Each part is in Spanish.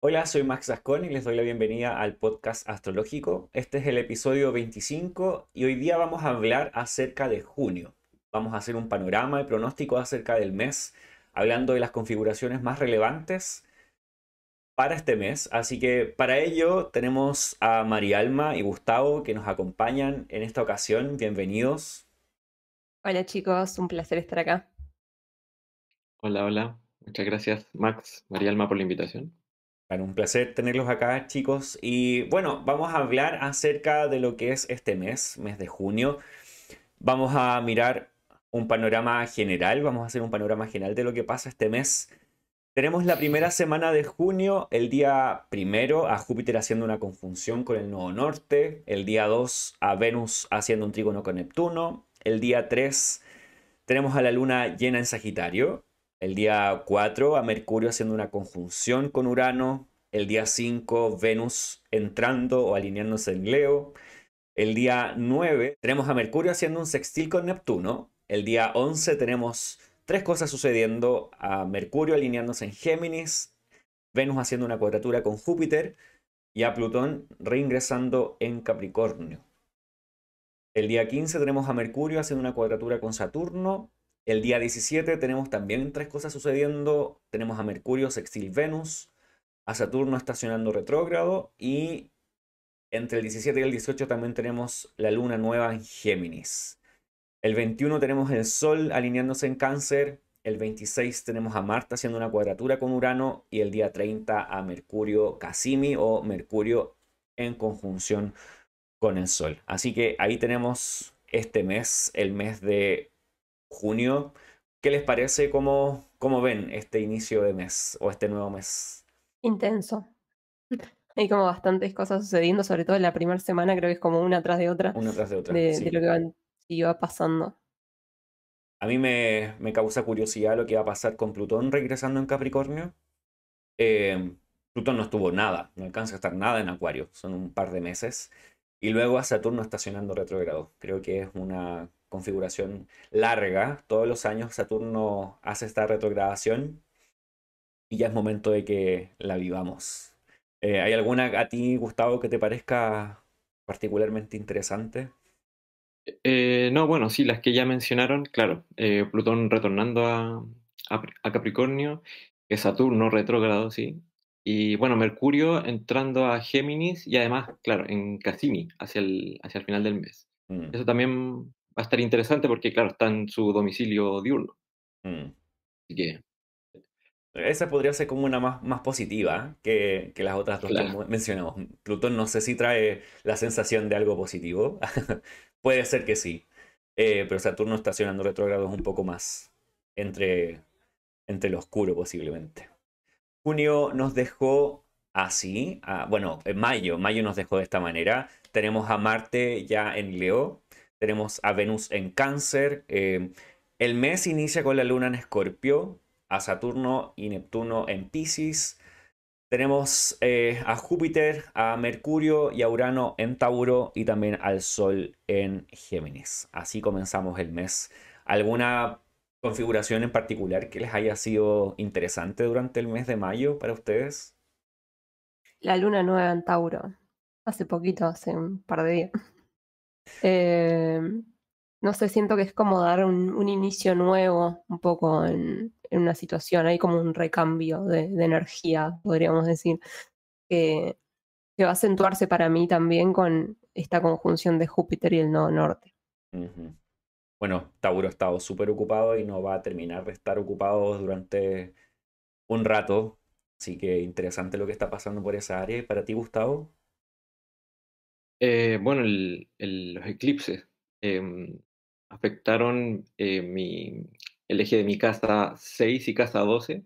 Hola, soy Max Ascon y les doy la bienvenida al podcast astrológico. Este es el episodio 25 y hoy día vamos a hablar acerca de junio. Vamos a hacer un panorama y pronóstico acerca del mes, hablando de las configuraciones más relevantes para este mes. Así que para ello tenemos a Marialma y Gustavo que nos acompañan en esta ocasión. Bienvenidos. Hola chicos, un placer estar acá. Hola, hola. Muchas gracias, Max, María Alma, por la invitación. Bueno, un placer tenerlos acá, chicos. Y bueno, vamos a hablar acerca de lo que es este mes de junio. Vamos a mirar un panorama general, vamos a hacer un panorama general de lo que pasa este mes. Tenemos la primera semana de junio, el día primero a Júpiter haciendo una conjunción con el nodo norte, el día 2 a Venus haciendo un trígono con Neptuno, el día 3 tenemos a la luna llena en Sagitario, el día 4 a Mercurio haciendo una conjunción con Urano, el día 5 Venus entrando o alineándose en Leo, el día 9 tenemos a Mercurio haciendo un sextil con Neptuno. El día 11 tenemos tres cosas sucediendo: a Mercurio alineándose en Géminis, Venus haciendo una cuadratura con Júpiter y a Plutón reingresando en Capricornio. El día 15 tenemos a Mercurio haciendo una cuadratura con Saturno. El día 17 tenemos también tres cosas sucediendo. Tenemos a Mercurio sextil Venus, a Saturno estacionando retrógrado y entre el 17 y el 18 también tenemos la luna nueva en Géminis. El 21 tenemos el Sol alineándose en Cáncer. El 26 tenemos a Marte haciendo una cuadratura con Urano. Y el día 30 a Mercurio Casimi o Mercurio en conjunción con el Sol. Así que ahí tenemos este mes, el mes de junio. ¿Qué les parece? ¿Cómo ven este inicio de mes o este nuevo mes? Intenso. Hay como bastantes cosas sucediendo, sobre todo en la primera semana, creo que es como una tras de otra Una tras de otra, de sí. lo que sí va pasando. A mí me causa curiosidad lo que va a pasar con Plutón regresando en Capricornio. Plutón no estuvo nada, no alcanza a estar nada en Acuario, son un par de meses. Y luego a Saturno estacionando retrógrado. Creo que es una configuración larga. Todos los años Saturno hace esta retrogradación y ya es momento de que la vivamos. ¿Hay alguna a ti, Gustavo, que te parezca particularmente interesante? No, bueno, sí, las que ya mencionaron, claro, Plutón retornando a Capricornio, Saturno retrógrado, sí, y bueno, Mercurio entrando a Géminis y además, claro, en Cassini hacia el final del mes. Mm, Eso también va a estar interesante porque, claro, está en su domicilio diurno, mm. así que, Esa podría ser como una más positiva que las otras dos que claro. mencionamos. Plutón no sé si trae la sensación de algo positivo. Puede ser que sí. Pero Saturno estacionando retrógrado es un poco más entre, entre lo oscuro posiblemente. Junio nos dejó así. Bueno, en mayo nos dejó de esta manera. Tenemos a Marte ya en Leo. Tenemos a Venus en Cáncer. El mes inicia con la Luna en Escorpio. A Saturno y Neptuno en Piscis. Tenemos a Júpiter, a Mercurio y a Urano en Tauro y también al Sol en Géminis. Así comenzamos el mes. ¿Alguna configuración en particular que les haya sido interesante durante el mes de mayo para ustedes? La luna nueva en Tauro, hace poquito, hace un par de días. Eh, no sé, siento que es como dar un inicio nuevo, un poco en una situación, hay como un recambio de energía, podríamos decir, que, que va a acentuarse para mí también con esta conjunción de Júpiter y el nodo norte. Ujú. Bueno, Tauro ha estado súper ocupado y no va a terminar de estar ocupado durante un rato. Así que interesante lo que está pasando por esa área. ¿Y para ti, Gustavo? Bueno, los eclipses afectaron el eje de mi casa 6 y casa 12,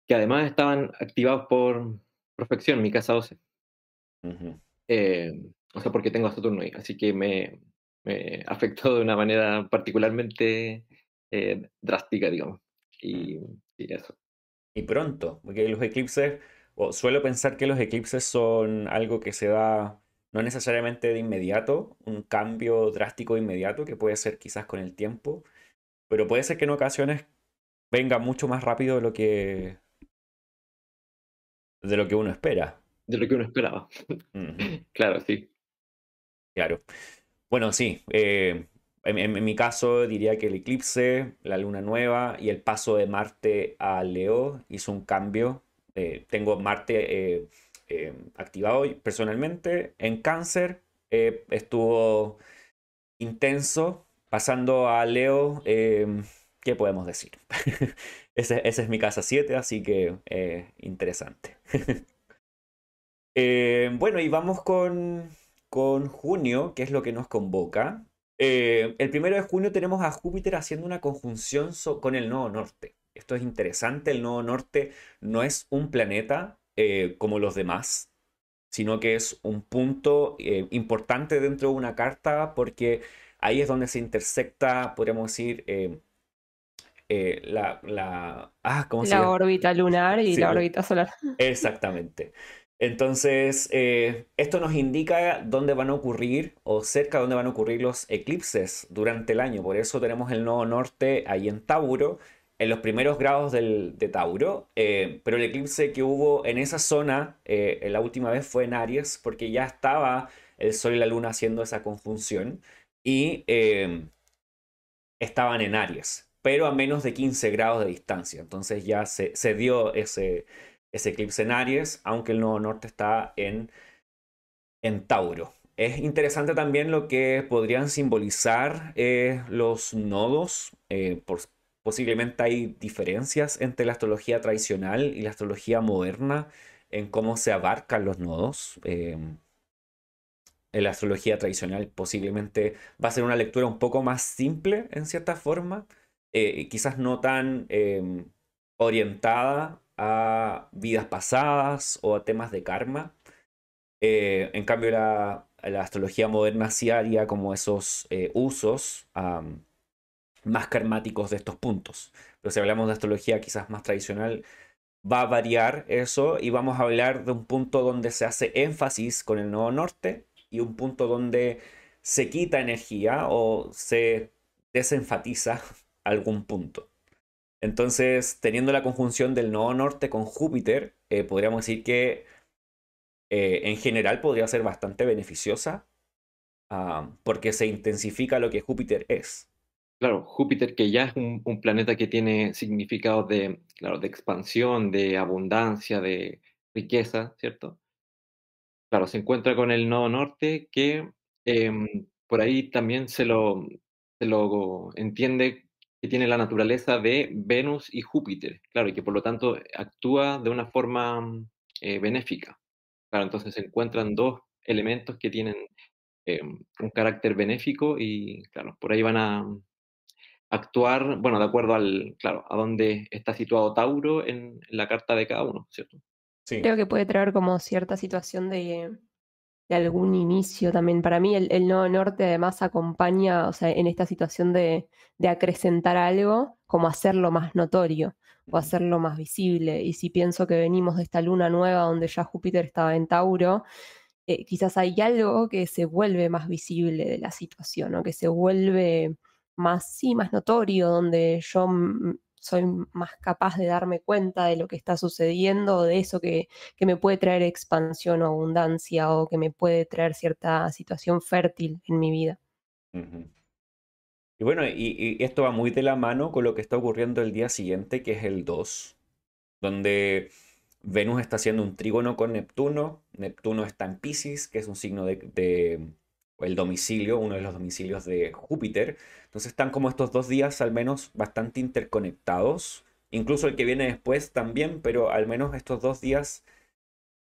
que además estaban activados por perfección, mi casa 12. Ujú. O sea, porque tengo a Saturno ahí, así que me afectó de una manera particularmente drástica, digamos. Mm. Y eso. Y pronto, porque los eclipses, o suelo pensar que los eclipses son algo que se da no necesariamente de inmediato, un cambio drástico de inmediato, que puede ser quizás con el tiempo, pero puede ser que en ocasiones venga mucho más rápido de lo que uno espera. de lo que uno esperaba. Ujú, Claro, sí. claro. Bueno, sí. En mi caso diría que el eclipse, la luna nueva y el paso de Marte a Leo hizo un cambio. Tengo Marte activado personalmente en Cáncer. Estuvo intenso. Pasando a Leo, ¿qué podemos decir? Ese es mi casa 7, así que interesante. Bueno, y vamos con junio, que es lo que nos convoca. El 1 de junio tenemos a Júpiter haciendo una conjunción con el nodo norte. Esto es interesante, el nodo norte no es un planeta como los demás, sino que es un punto importante dentro de una carta porque ahí es donde se intersecta, podríamos decir, ¿cómo se La llama? órbita lunar y Sí, la órbita solar. exactamente. Entonces, esto nos indica dónde van a ocurrir o cerca de dónde van a ocurrir los eclipses durante el año. Por eso tenemos el nodo norte ahí en Tauro, en los primeros grados de Tauro. Pero el eclipse que hubo en esa zona la última vez fue en Aries, porque ya estaba el Sol y la Luna haciendo esa conjunción y estaban en Aries, pero a menos de 15 grados de distancia. Entonces ya se dio ese eclipse en Aries, aunque el nodo norte está en Tauro. Es interesante también lo que podrían simbolizar los nodos. Posiblemente hay diferencias entre la astrología tradicional y la astrología moderna en cómo se abarcan los nodos. En la astrología tradicional posiblemente va a ser una lectura un poco más simple en cierta forma, quizás no tan orientada a vidas pasadas o a temas de karma. En cambio, la astrología moderna sí haría como esos usos más karmáticos de estos puntos. Pero si hablamos de astrología quizás más tradicional, va a variar eso y vamos a hablar de un punto donde se hace énfasis con el nodo norte y un punto donde se quita energía o se desenfatiza algún punto. Entonces, teniendo la conjunción del nodo norte con Júpiter, podríamos decir que en general podría ser bastante beneficiosa, porque se intensifica lo que Júpiter es. Claro, Júpiter, que ya es un planeta que tiene significados de, claro, de expansión, de abundancia, de riqueza, ¿cierto? Claro, se encuentra con el nodo norte que por ahí también se lo entiende que tiene la naturaleza de Venus y Júpiter, claro, y que por lo tanto actúa de una forma benéfica. Claro, entonces se encuentran dos elementos que tienen un carácter benéfico y, claro, por ahí van a actuar, bueno, de acuerdo al, claro, a dónde está situado Tauro en la carta de cada uno, ¿cierto? Sí. Creo que puede traer como cierta situación de algún inicio también. Para mí el nodo norte además acompaña, o sea, en esta situación de acrecentar algo, como hacerlo más notorio o Ujú, hacerlo más visible. Y si pienso que venimos de esta luna nueva donde ya Júpiter estaba en Tauro, quizás hay algo que se vuelve más visible de la situación, ¿no? Que se vuelve más, sí, más notorio, donde yo soy más capaz de darme cuenta de lo que está sucediendo, de eso que me puede traer expansión o abundancia o que me puede traer cierta situación fértil en mi vida. ujú. Y bueno, y esto va muy de la mano con lo que está ocurriendo el día siguiente, que es el 2 donde Venus está haciendo un trígono con Neptuno. Neptuno está en Piscis, que es un signo o el domicilio, uno de los domicilios de Júpiter. Entonces están como estos 2 días al menos bastante interconectados. Incluso el que viene después también, pero al menos estos 2 días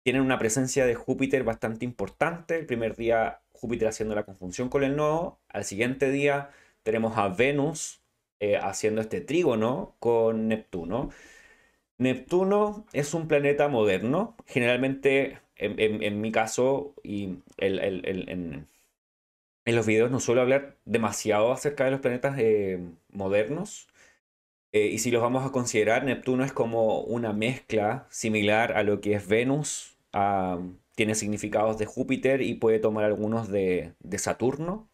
tienen una presencia de Júpiter bastante importante. El primer día Júpiter haciendo la conjunción con el nodo. Al siguiente día tenemos a Venus haciendo este trígono con Neptuno. Neptuno es un planeta moderno. Generalmente, en mi caso, y en los videos no suelo hablar demasiado acerca de los planetas modernos. Y si los vamos a considerar, Neptuno es como una mezcla similar a lo que es Venus. Tiene significados de Júpiter y puede tomar algunos de Saturno.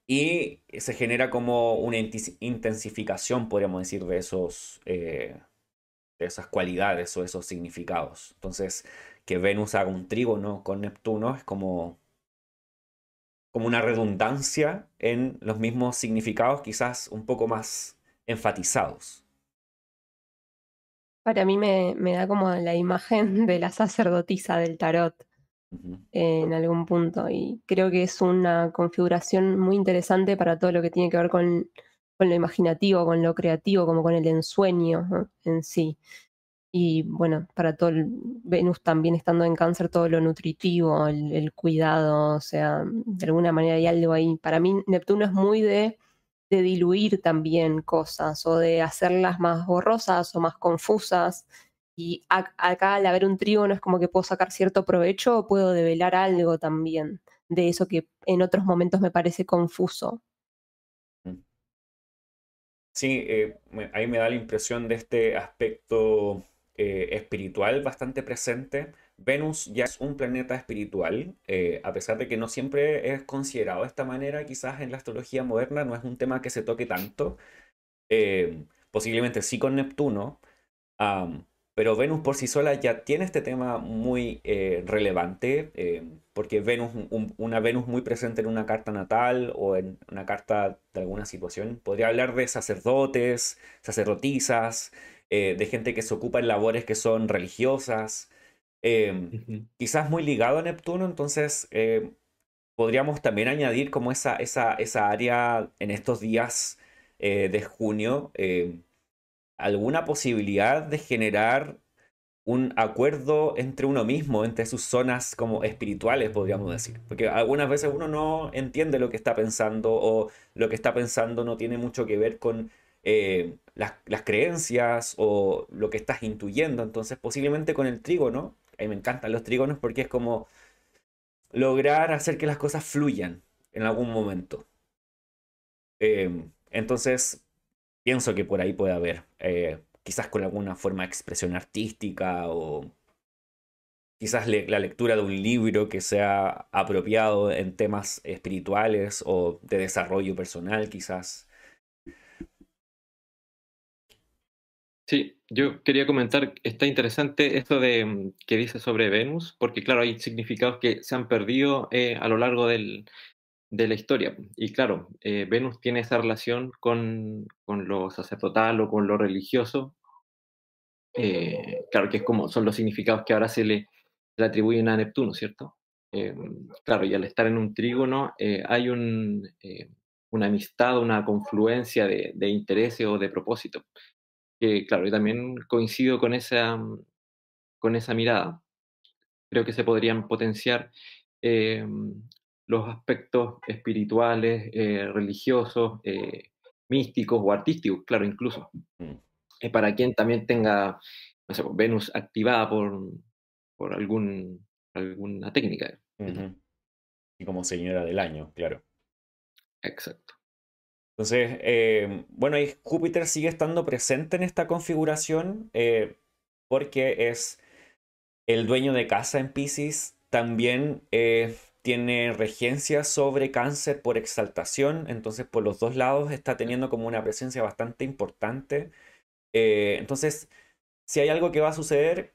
Y se genera como una intensificación, podríamos decir, de esos esas cualidades o esos significados. Entonces, que Venus haga un trígono con Neptuno es como una redundancia en los mismos significados, quizás un poco más enfatizados. Para mí me da como la imagen de la sacerdotisa del tarot Ujú, en algún punto y creo que es una configuración muy interesante para todo lo que tiene que ver con lo imaginativo, con lo creativo, como con el ensueño, ¿no? En sí. Y bueno, para todo Venus también estando en Cáncer, todo lo nutritivo, el cuidado, o sea, de alguna manera hay algo ahí. Para mí Neptuno es muy de diluir también cosas o de hacerlas más borrosas o más confusas. Y acá al haber un trígono es como que puedo sacar cierto provecho o puedo develar algo también de eso que en otros momentos me parece confuso. ujú. Sí, ahí me da la impresión de este aspecto espiritual bastante presente. Venus ya es un planeta espiritual, a pesar de que no siempre es considerado de esta manera, quizás en la astrología moderna no es un tema que se toque tanto. Posiblemente sí con Neptuno, am, pero Venus por sí sola ya tiene este tema muy relevante, porque Venus, una Venus muy presente en una carta natal o en una carta de alguna situación, podría hablar de sacerdotes, sacerdotisas, de gente que se ocupa en labores que son religiosas, Ujú. quizás muy ligado a Neptuno, entonces podríamos también añadir como esa área en estos días de junio, alguna posibilidad de generar un acuerdo entre uno mismo, entre sus zonas como espirituales, podríamos decir. Porque algunas veces uno no entiende lo que está pensando o lo que está pensando no tiene mucho que ver con las creencias o lo que estás intuyendo. Entonces, posiblemente con el trígono, a mí me encantan los trígonos porque es como lograr hacer que las cosas fluyan en algún momento. Entonces, pienso que por ahí puede haber, quizás con alguna forma de expresión artística o quizás la lectura de un libro que sea apropiado en temas espirituales o de desarrollo personal, quizás. Sí, yo quería comentar, está interesante esto de que dice sobre Venus, porque claro, hay significados que se han perdido a lo largo de la historia. Y claro, Venus tiene esa relación con lo sacerdotal o con lo religioso, claro que es como son los significados que ahora le atribuyen a Neptuno, ¿cierto? Eh, claro, y al estar en un trígono hay una amistad, una confluencia de intereses o de propósito. Que claro, yo también coincido con esa mirada. Creo que se podrían potenciar eh, los aspectos espirituales, religiosos, místicos o artísticos, claro, incluso. Mm, Para quien también tenga, no sé, pues, Venus activada por alguna técnica. Ujú. ujú. Y como señora del año, claro. Exacto. Entonces, bueno, y Júpiter sigue estando presente en esta configuración porque es el dueño de casa en Pisces, también tiene regencia sobre Cáncer por exaltación, entonces por los dos lados está teniendo como una presencia bastante importante. Entonces, si hay algo que va a suceder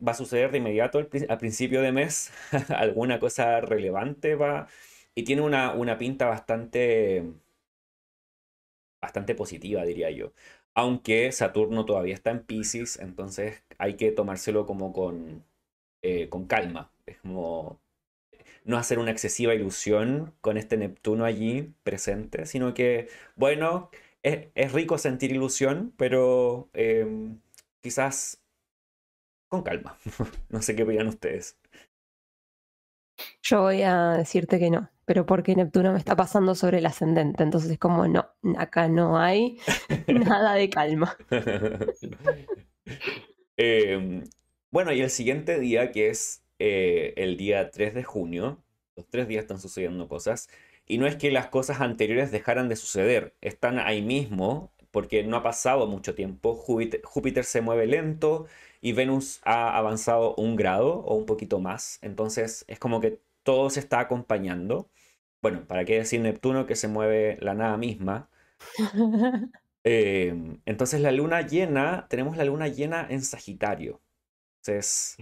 de inmediato al principio de mes, alguna cosa relevante va, y tiene una pinta bastante positiva, diría yo. Aunque Saturno todavía está en Pisces, entonces hay que tomárselo como con calma. Es como no hacer una excesiva ilusión con este Neptuno allí presente, sino que, bueno, es rico sentir ilusión, pero quizás con calma. No sé qué opinan ustedes. Yo voy a decirte que no, pero porque Neptuno me está pasando sobre el ascendente, entonces es como no, acá no hay nada de calma. Em, bueno, y el siguiente día, que es el día 3 de junio, los 3 días están sucediendo cosas, y no es que las cosas anteriores dejaran de suceder, están ahí mismo, porque no ha pasado mucho tiempo, Júpiter se mueve lento y Venus ha avanzado 1 grado o un poquito más, entonces es como que todo se está acompañando. Bueno, ¿para qué decir Neptuno que se mueve la nada misma? Entonces la luna llena, tenemos la luna llena en Sagitario. Entonces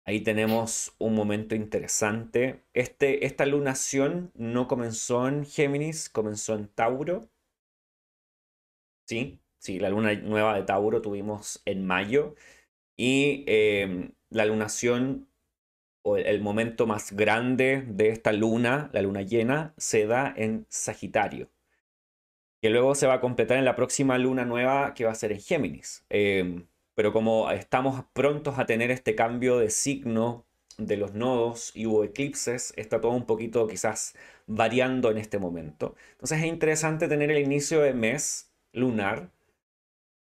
ahí tenemos un momento interesante. Esta lunación no comenzó en Géminis, comenzó en Tauro. Sí, sí, la luna nueva de Tauro tuvimos en mayo. Y la lunación o el momento más grande de esta luna, la luna llena, se da en Sagitario, que luego se va a completar en la próxima luna nueva que va a ser en Géminis. Pero como estamos prontos a tener este cambio de signo de los nodos y hubo eclipses, está todo un poquito quizás variando en este momento. Entonces es interesante tener el inicio de mes lunar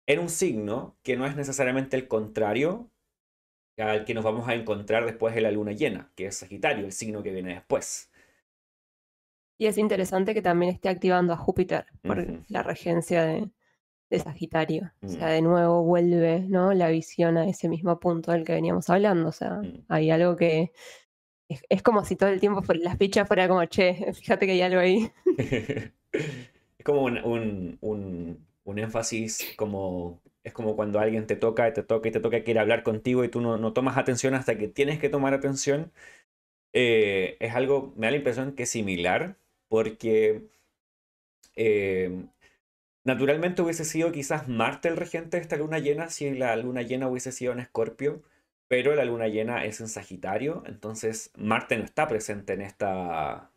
en un signo que no es necesariamente el contrario al que nos vamos a encontrar después de la luna llena, que es Sagitario, el signo que viene después. Y es interesante que también esté activando a Júpiter por Ujú, la regencia de Sagitario. O sea, mm, de nuevo vuelve, ¿no? La visión a ese mismo punto del que veníamos hablando. O sea, mm. hay algo que es como si todo el tiempo las fichas fuera como, che, fíjate que hay algo ahí. Es como un énfasis, como, es como cuando alguien te toca y te toca y te toca, quiere hablar contigo y tú no tomas atención hasta que tienes que tomar atención. Es algo, me da la impresión que es similar, porque eh, naturalmente hubiese sido quizás Marte el regente de esta luna llena si la luna llena hubiese sido en Escorpio, pero la luna llena es en Sagitario, entonces Marte no está presente en esta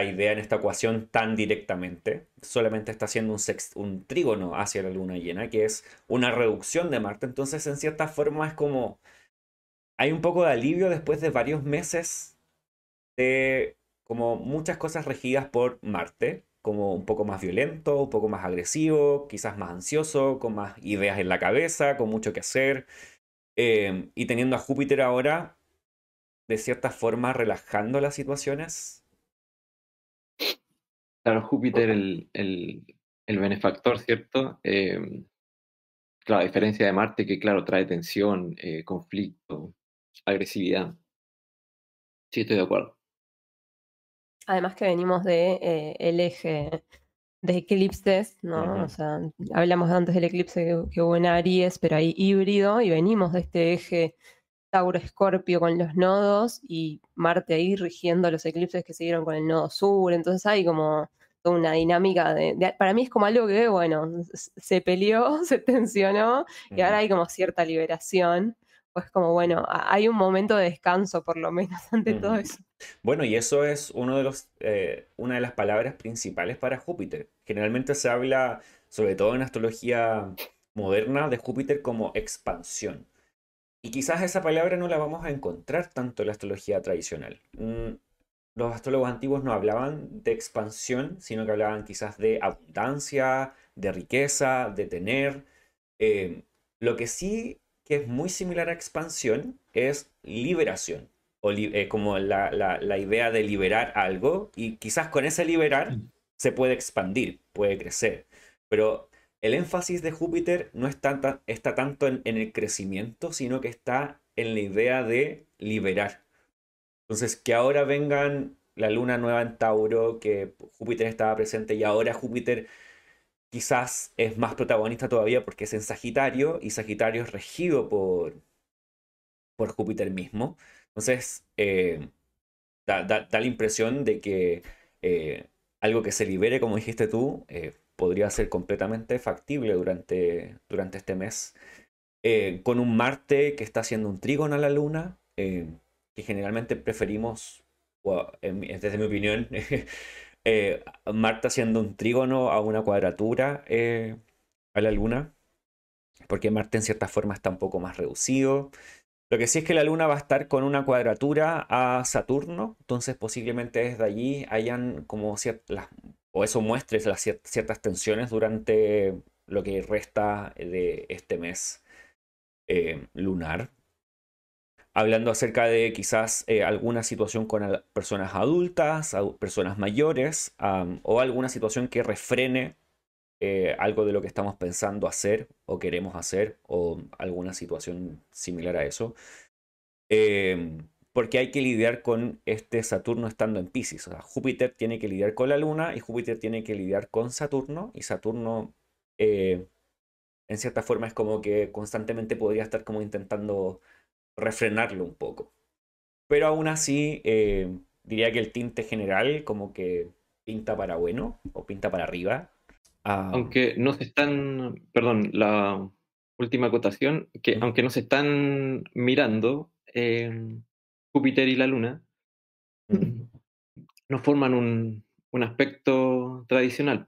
idea, en esta ecuación tan directamente. Solamente está haciendo un trígono hacia la luna llena, que es una reducción de Marte. Entonces, en cierta forma, es como hay un poco de alivio después de varios meses de como muchas cosas regidas por Marte, como un poco más violento, un poco más agresivo, quizás más ansioso, con más ideas en la cabeza, con mucho que hacer. Y teniendo a Júpiter ahora, de cierta forma, relajando las situaciones. Claro, Júpiter, el benefactor, ¿cierto? Claro, a diferencia de Marte, que claro, trae tensión, conflicto, agresividad. Sí, estoy de acuerdo. Además que venimos de el eje de eclipses, ¿no? O Ujú, sea, hablamos antes del eclipse que hubo en Aries, pero ahí híbrido, y venimos de este eje Tauro-Escorpio con los nodos y Marte ahí rigiendo los eclipses que siguieron con el nodo sur. Entonces hay como toda una dinámica para mí es como algo que, bueno, se peleó, se tensionó y ahora ujú. hay como cierta liberación. Pues como, bueno, hay un momento de descanso por lo menos ante todo Ujú. eso. Bueno, y eso es una de las palabras principales para Júpiter. Generalmente se habla, sobre todo en astrología moderna, de Júpiter como expansión. Y quizás esa palabra no la vamos a encontrar tanto en la astrología tradicional. Los astrólogos antiguos no hablaban de expansión, sino que hablaban quizás de abundancia, de riqueza, de tener. Eh, lo que sí que es muy similar a expansión es liberación, o como la idea de liberar algo, y quizás con ese liberar se puede expandir, puede crecer. Pero el énfasis de Júpiter no está tanto en el crecimiento, sino que está en la idea de liberar. Entonces, que ahora vengan la luna nueva en Tauro, que Júpiter estaba presente y ahora Júpiter quizás es más protagonista todavía porque es en Sagitario y Sagitario es regido por Júpiter mismo. Entonces, da la impresión de que algo que se libere, como dijiste tú, podría ser completamente factible durante este mes. Con un Marte que está haciendo un trígono a la Luna, que generalmente preferimos, desde mi opinión, Marte haciendo un trígono a una cuadratura a la Luna, porque Marte en cierta forma está un poco más reducido. Lo que sí es que la Luna va a estar con una cuadratura a Saturno, entonces posiblemente desde allí hayan como ciertas, o eso muestre las ciertas tensiones durante lo que resta de este mes lunar. Hablando acerca de quizás alguna situación con personas adultas, personas mayores, o alguna situación que refrene algo de lo que estamos pensando hacer o queremos hacer, o alguna situación similar a eso. porque hay que lidiar con este Saturno estando en Piscis. O sea, Júpiter tiene que lidiar con la Luna y Júpiter tiene que lidiar con Saturno, y Saturno, en cierta forma, es como que constantemente podría estar como intentando refrenarlo un poco. Pero aún así, diría que el tinte general como que pinta para bueno o pinta para arriba. Ah, Aunque no se están, perdón, la última acotación, que mm, aunque no se están mirando, Júpiter y la Luna mm, no forman un aspecto tradicional.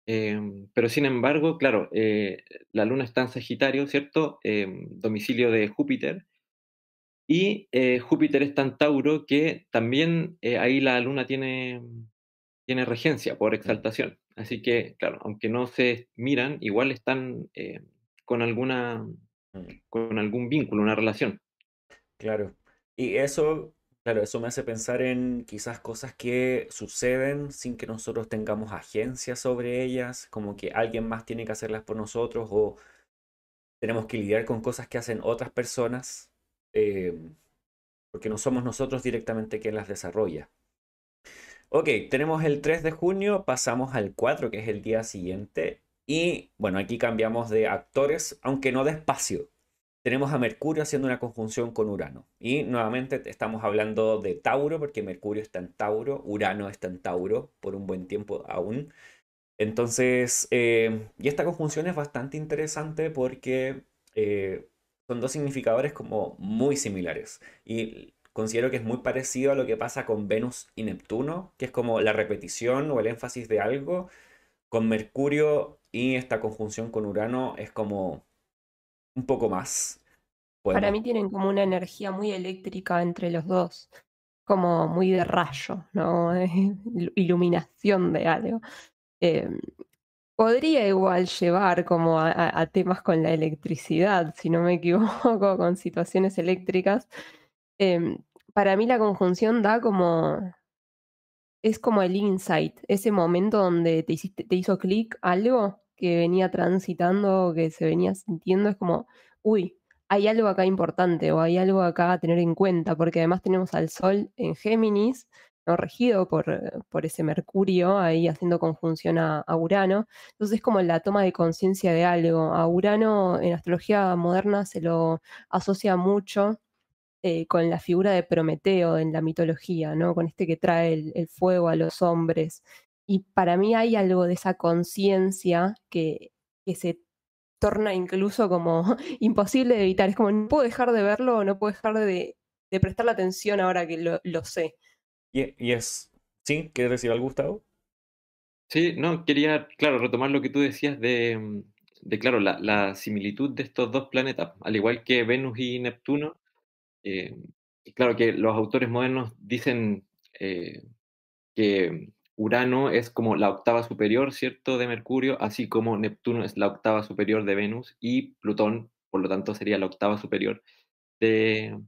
Pero sin embargo, claro, la Luna está en Sagitario, ¿cierto? Domicilio de Júpiter. Y Júpiter está en Tauro, que también ahí la Luna tiene regencia por mm, exaltación. Así que, claro, aunque no se miran, igual están con alguna, mm. con algún vínculo, una relación. Claro. Y eso, claro, eso me hace pensar en quizás cosas que suceden sin que nosotros tengamos agencia sobre ellas, como que alguien más tiene que hacerlas por nosotros, o tenemos que lidiar con cosas que hacen otras personas, eh, porque no somos nosotros directamente quien las desarrolla. Ok, tenemos el 3 de junio, pasamos al 4, que es el día siguiente, y bueno, aquí cambiamos de actores, aunque no de espacio. Tenemos a Mercurio haciendo una conjunción con Urano. Y nuevamente estamos hablando de Tauro, porque Mercurio está en Tauro, Urano está en Tauro por un buen tiempo aún. Entonces, y esta conjunción es bastante interesante porque son dos significadores como muy similares. Y considero que es muy parecido a lo que pasa con Venus y Neptuno, que es como la repetición o el énfasis de algo. Con Mercurio y esta conjunción con Urano es como un poco más. Para Podemos. mí tienen como una energía muy eléctrica entre los dos, como muy de rayo, ¿no? Iluminación de algo. Eh, Podría igual llevar como a temas con la electricidad, si no me equivoco, con situaciones eléctricas. Em, para mí la conjunción da como, es como el insight, ese momento donde te hizo clic algo que venía transitando, que se venía sintiendo, es como, uy, hay algo acá importante o hay algo acá a tener en cuenta, porque además tenemos al Sol en Géminis, ¿no? Regido por ese Mercurio ahí haciendo conjunción a Urano. Entonces es como la toma de conciencia de algo. A Urano en astrología moderna se lo asocia mucho con la figura de Prometeo en la mitología, ¿no? Con este que trae el fuego a los hombres. Y para mí hay algo de esa conciencia que se torna incluso como imposible de evitar. Es como, no puedo dejar de verlo, no puedo dejar de prestarle atención ahora que lo sé. Y es. ¿Sí? ¿Quieres decir algo, Gustavo? Sí, no, quería, claro, retomar lo que tú decías de claro, la similitud de estos dos planetas, al igual que Venus y Neptuno. eh, y claro que los autores modernos dicen que Urano es como la octava superior, ¿cierto?, de Mercurio, así como Neptuno es la octava superior de Venus y Plutón, por lo tanto, sería la octava superior de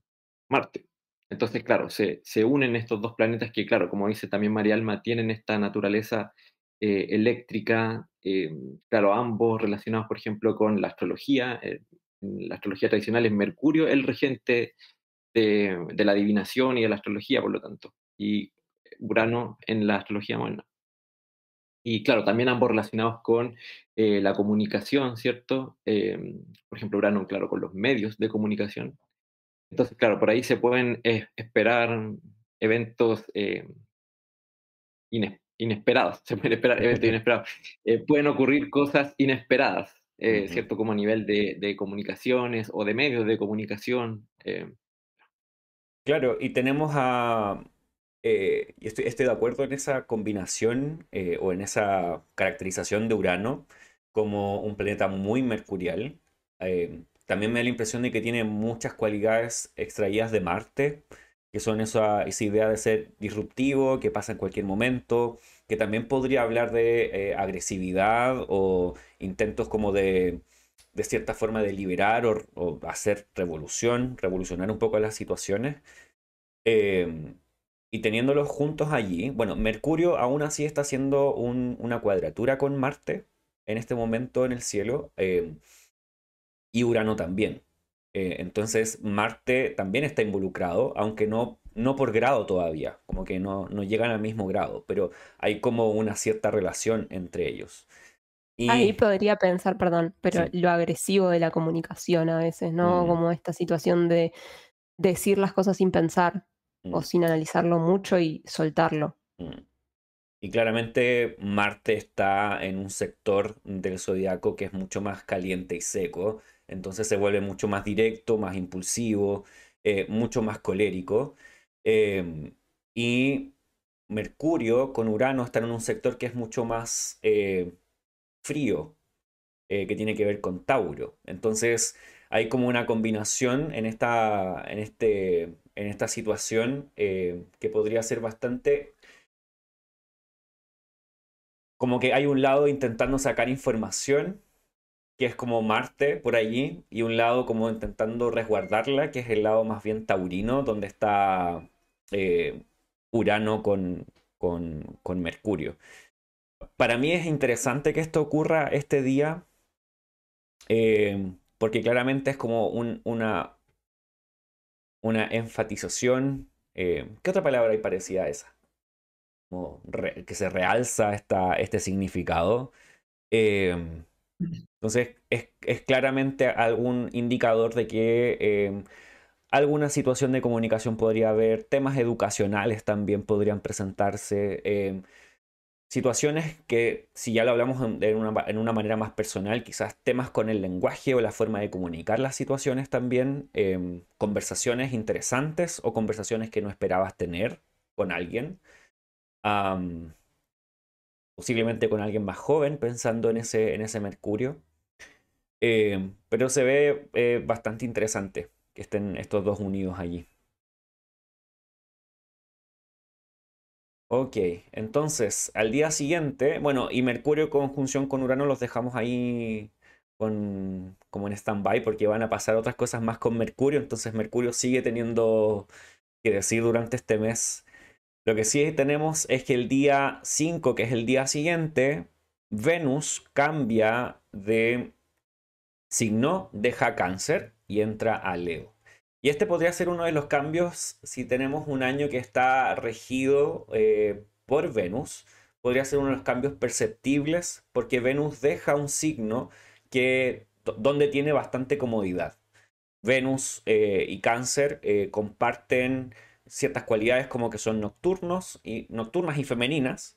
Marte. Entonces, claro, se unen estos dos planetas que, claro, como dice también María Alma, tienen esta naturaleza eléctrica, claro, ambos relacionados, por ejemplo, con la astrología. En la astrología tradicional es Mercurio el regente de la adivinación y de la astrología, por lo tanto, y Urano en la astrología moderna. Y claro, también ambos relacionados con la comunicación, ¿cierto? Por ejemplo, Urano, claro, con los medios de comunicación. Entonces, claro, por ahí se pueden esperar eventos inesperados, se pueden esperar eventos inesperados. Pueden ocurrir cosas inesperadas, Ujú. ¿cierto? Como a nivel de comunicaciones o de medios de comunicación. Claro, y tenemos a. Y estoy de acuerdo en esa combinación o en esa caracterización de Urano como un planeta muy mercurial. También me da la impresión de que tiene muchas cualidades extraídas de Marte, que son esa idea de ser disruptivo, que pasa en cualquier momento, que también podría hablar de agresividad o intentos como de cierta forma de liberar o hacer revolución, revolucionar un poco las situaciones. Eh, y teniéndolos juntos allí, bueno, Mercurio aún así está haciendo una cuadratura con Marte en este momento en el cielo, y Urano también. Entonces Marte también está involucrado, aunque no por grado todavía, como que no llegan al mismo grado, pero hay como una cierta relación entre ellos. Ahí Y podría pensar, perdón, pero sí, lo agresivo de la comunicación a veces, ¿no? mm, Como esta situación de decir las cosas sin pensar o mm, sin analizarlo mucho y soltarlo. mm. Y claramente Marte está en un sector del zodiaco que es mucho más caliente y seco, entonces se vuelve mucho más directo, más impulsivo, mucho más colérico. Em, y Mercurio con Urano están en un sector que es mucho más frío, que tiene que ver con Tauro. Entonces hay como una combinación en esta situación que podría ser bastante como que hay un lado intentando sacar información, que es como Marte por allí, y un lado como intentando resguardarla, que es el lado más bien taurino, donde está eh, Urano con Mercurio. Para mí es interesante que esto ocurra este día, porque claramente es como una enfatización. ¿Qué otra palabra hay parecida a esa? Como que se realza este significado. Eh, Entonces, es claramente algún indicador de que alguna situación de comunicación podría haber, temas educacionales también podrían presentarse, situaciones que, si ya lo hablamos en una manera más personal, quizás temas con el lenguaje o la forma de comunicar las situaciones también, conversaciones interesantes o conversaciones que no esperabas tener con alguien. am, Posiblemente con alguien más joven, pensando en ese Mercurio. Pero se ve bastante interesante que estén estos dos unidos allí. Ok, entonces al día siguiente, bueno, y Mercurio conjunción con Urano los dejamos ahí como en stand-by porque van a pasar otras cosas más con Mercurio, entonces Mercurio sigue teniendo que decir durante este mes. Lo que sí tenemos es que el día 5, que es el día siguiente, Venus cambia de signo, deja Cáncer y entra a Leo. Y este podría ser uno de los cambios si tenemos un año que está regido por Venus. Podría ser uno de los cambios perceptibles porque Venus deja un signo donde tiene bastante comodidad. Venus y Cáncer comparten ciertas cualidades como que son nocturnas y femeninas,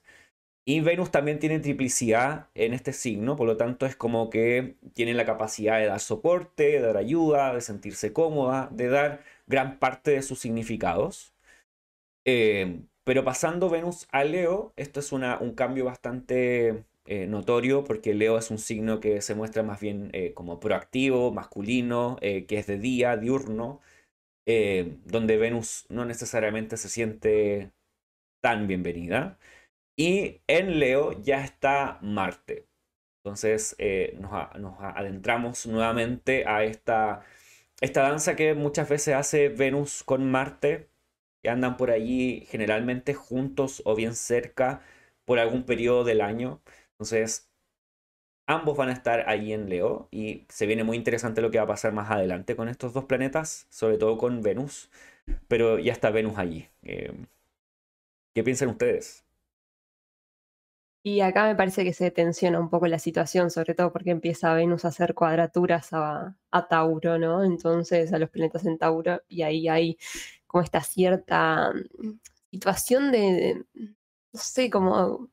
y Venus también tiene triplicidad en este signo, por lo tanto es como que tiene la capacidad de dar soporte, de dar ayuda, de sentirse cómoda, de dar gran parte de sus significados. Pero pasando Venus a Leo, esto es un cambio bastante notorio porque Leo es un signo que se muestra más bien como proactivo, masculino, que es de día, diurno, donde Venus no necesariamente se siente tan bienvenida. Y en Leo ya está Marte. Entonces nos adentramos nuevamente a esta danza que muchas veces hace Venus con Marte, que andan por allí generalmente juntos o bien cerca por algún periodo del año. Entonces ambos van a estar allí en Leo y se viene muy interesante lo que va a pasar más adelante con estos dos planetas, sobre todo con Venus, pero ya está Venus allí. ¿Qué piensan ustedes? Y acá me parece que se tensiona un poco la situación, sobre todo porque empieza Venus a hacer cuadraturas a Tauro, ¿no? Entonces a los planetas en Tauro, y ahí hay como esta cierta situación no sé, como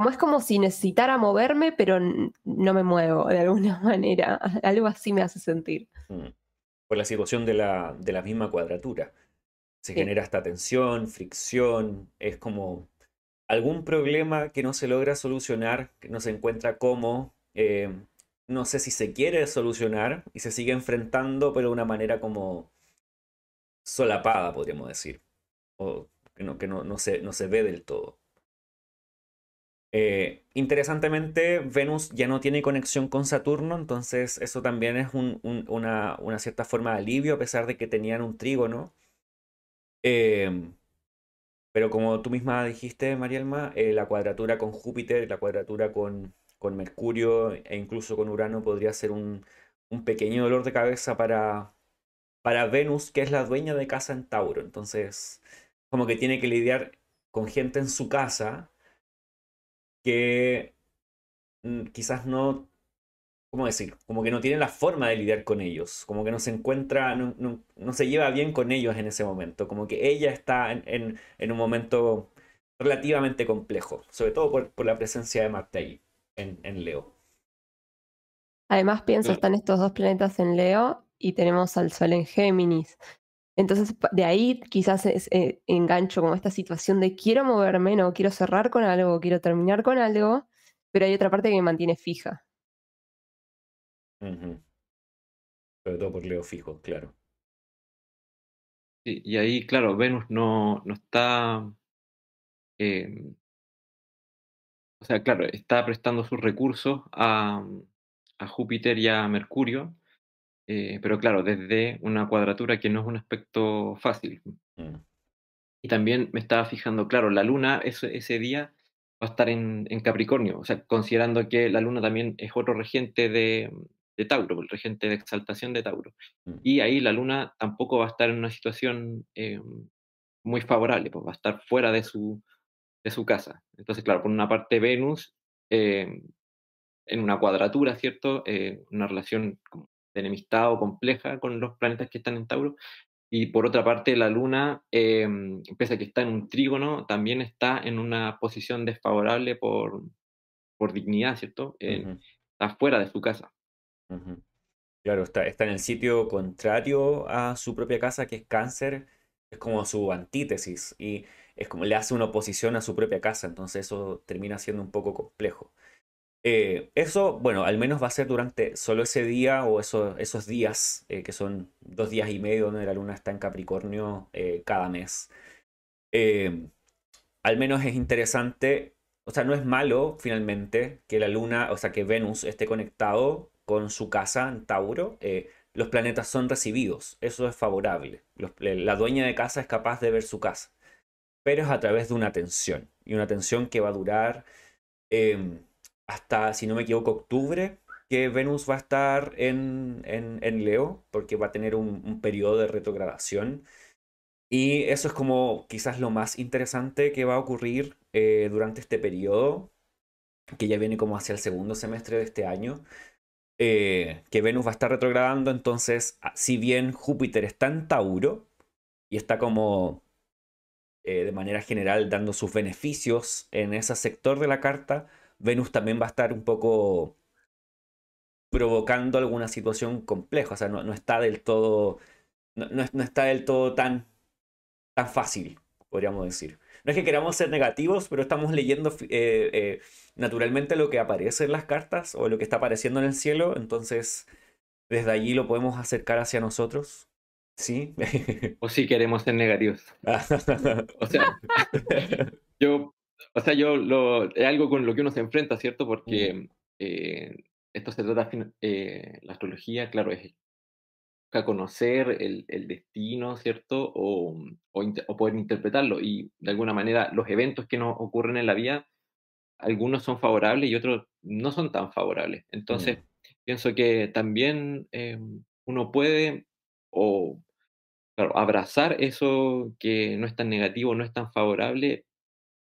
es como si necesitara moverme, pero no me muevo de alguna manera. Algo así me hace sentir. Mm. Por la situación de la misma cuadratura. Se Sí. genera esta tensión, fricción, es como algún problema que no se logra solucionar, que no se encuentra cómo, no sé si se quiere solucionar y se sigue enfrentando, pero de una manera como solapada, podríamos decir, o que no se ve del todo. Interesantemente, Venus ya no tiene conexión con Saturno, entonces eso también es una cierta forma de alivio, a pesar de que tenían un trígono. Eh, Pero como tú misma dijiste, Marielma, la cuadratura con Júpiter, la cuadratura con Mercurio e incluso con Urano podría ser un pequeño dolor de cabeza para Venus, que es la dueña de casa en Tauro. Entonces, como que tiene que lidiar con gente en su casa que quizás no, ¿cómo decir? Como que no tiene la forma de lidiar con ellos, como que no se encuentra, no se lleva bien con ellos en ese momento, como que ella está en un momento relativamente complejo, sobre todo por la presencia de Marte ahí, en Leo. Además, pienso, Claro. están estos dos planetas en Leo y tenemos al Sol en Géminis. Entonces, de ahí quizás engancho como esta situación de quiero moverme, no quiero cerrar con algo, quiero terminar con algo, pero hay otra parte que me mantiene fija. Ujú. Sobre todo por Leo fijo, claro. Sí, y ahí, claro, Venus no está, eh, o sea, claro, está prestando sus recursos a Júpiter y a Mercurio, pero claro, desde una cuadratura que no es un aspecto fácil. Mm, Y también me estaba fijando, claro, la Luna ese día va a estar en Capricornio, o sea, considerando que la Luna también es otro regente de Tauro, el regente de exaltación de Tauro. mm, Y ahí la Luna tampoco va a estar en una situación muy favorable, pues va a estar fuera de su casa. Entonces, claro, por una parte Venus eh, en una cuadratura, ¿cierto? Una relación como de enemistad o compleja con los planetas que están en Tauro. Y por otra parte, la Luna, pese a que está en un trígono, también está en una posición desfavorable por dignidad, ¿cierto? ujú, Está fuera de su casa. ujú. Claro, está en el sitio contrario a su propia casa, que es Cáncer, es como su antítesis y es como le hace una oposición a su propia casa, entonces eso termina siendo un poco complejo. Eso, bueno, al menos va a ser durante solo ese día o esos días, que son 2 días y medio donde la luna está en Capricornio cada mes. Eh, Al menos es interesante, o sea, no es malo finalmente que la luna, o sea, que Venus esté conectado con su casa en Tauro. Los planetas son recibidos, eso es favorable. La dueña de casa es capaz de ver su casa, pero es a través de una tensión, y una tensión que va a durar eh, hasta, si no me equivoco, octubre, que Venus va a estar en Leo, porque va a tener un periodo de retrogradación. Y eso es como quizás lo más interesante que va a ocurrir durante este periodo, que ya viene como hacia el segundo semestre de este año, que Venus va a estar retrogradando. Entonces, si bien Júpiter está en Tauro y está como de manera general dando sus beneficios en ese sector de la carta, Venus también va a estar un poco provocando alguna situación compleja. O sea, no está del todo, no está del todo tan fácil, podríamos decir. No es que queramos ser negativos, pero estamos leyendo naturalmente lo que aparece en las cartas o lo que está apareciendo en el cielo, entonces desde allí lo podemos acercar hacia nosotros. ¿Sí? O si queremos ser negativos. O sea, yo, es algo con lo que uno se enfrenta, ¿cierto? Mm, Porque esto se trata, la astrología, claro, es a conocer el destino, ¿cierto? O poder interpretarlo. Y de alguna manera los eventos que nos ocurren en la vida, algunos son favorables y otros no son tan favorables. mm, Entonces, pienso que también uno puede o claro, abrazar eso que no es tan negativo, no es tan favorable,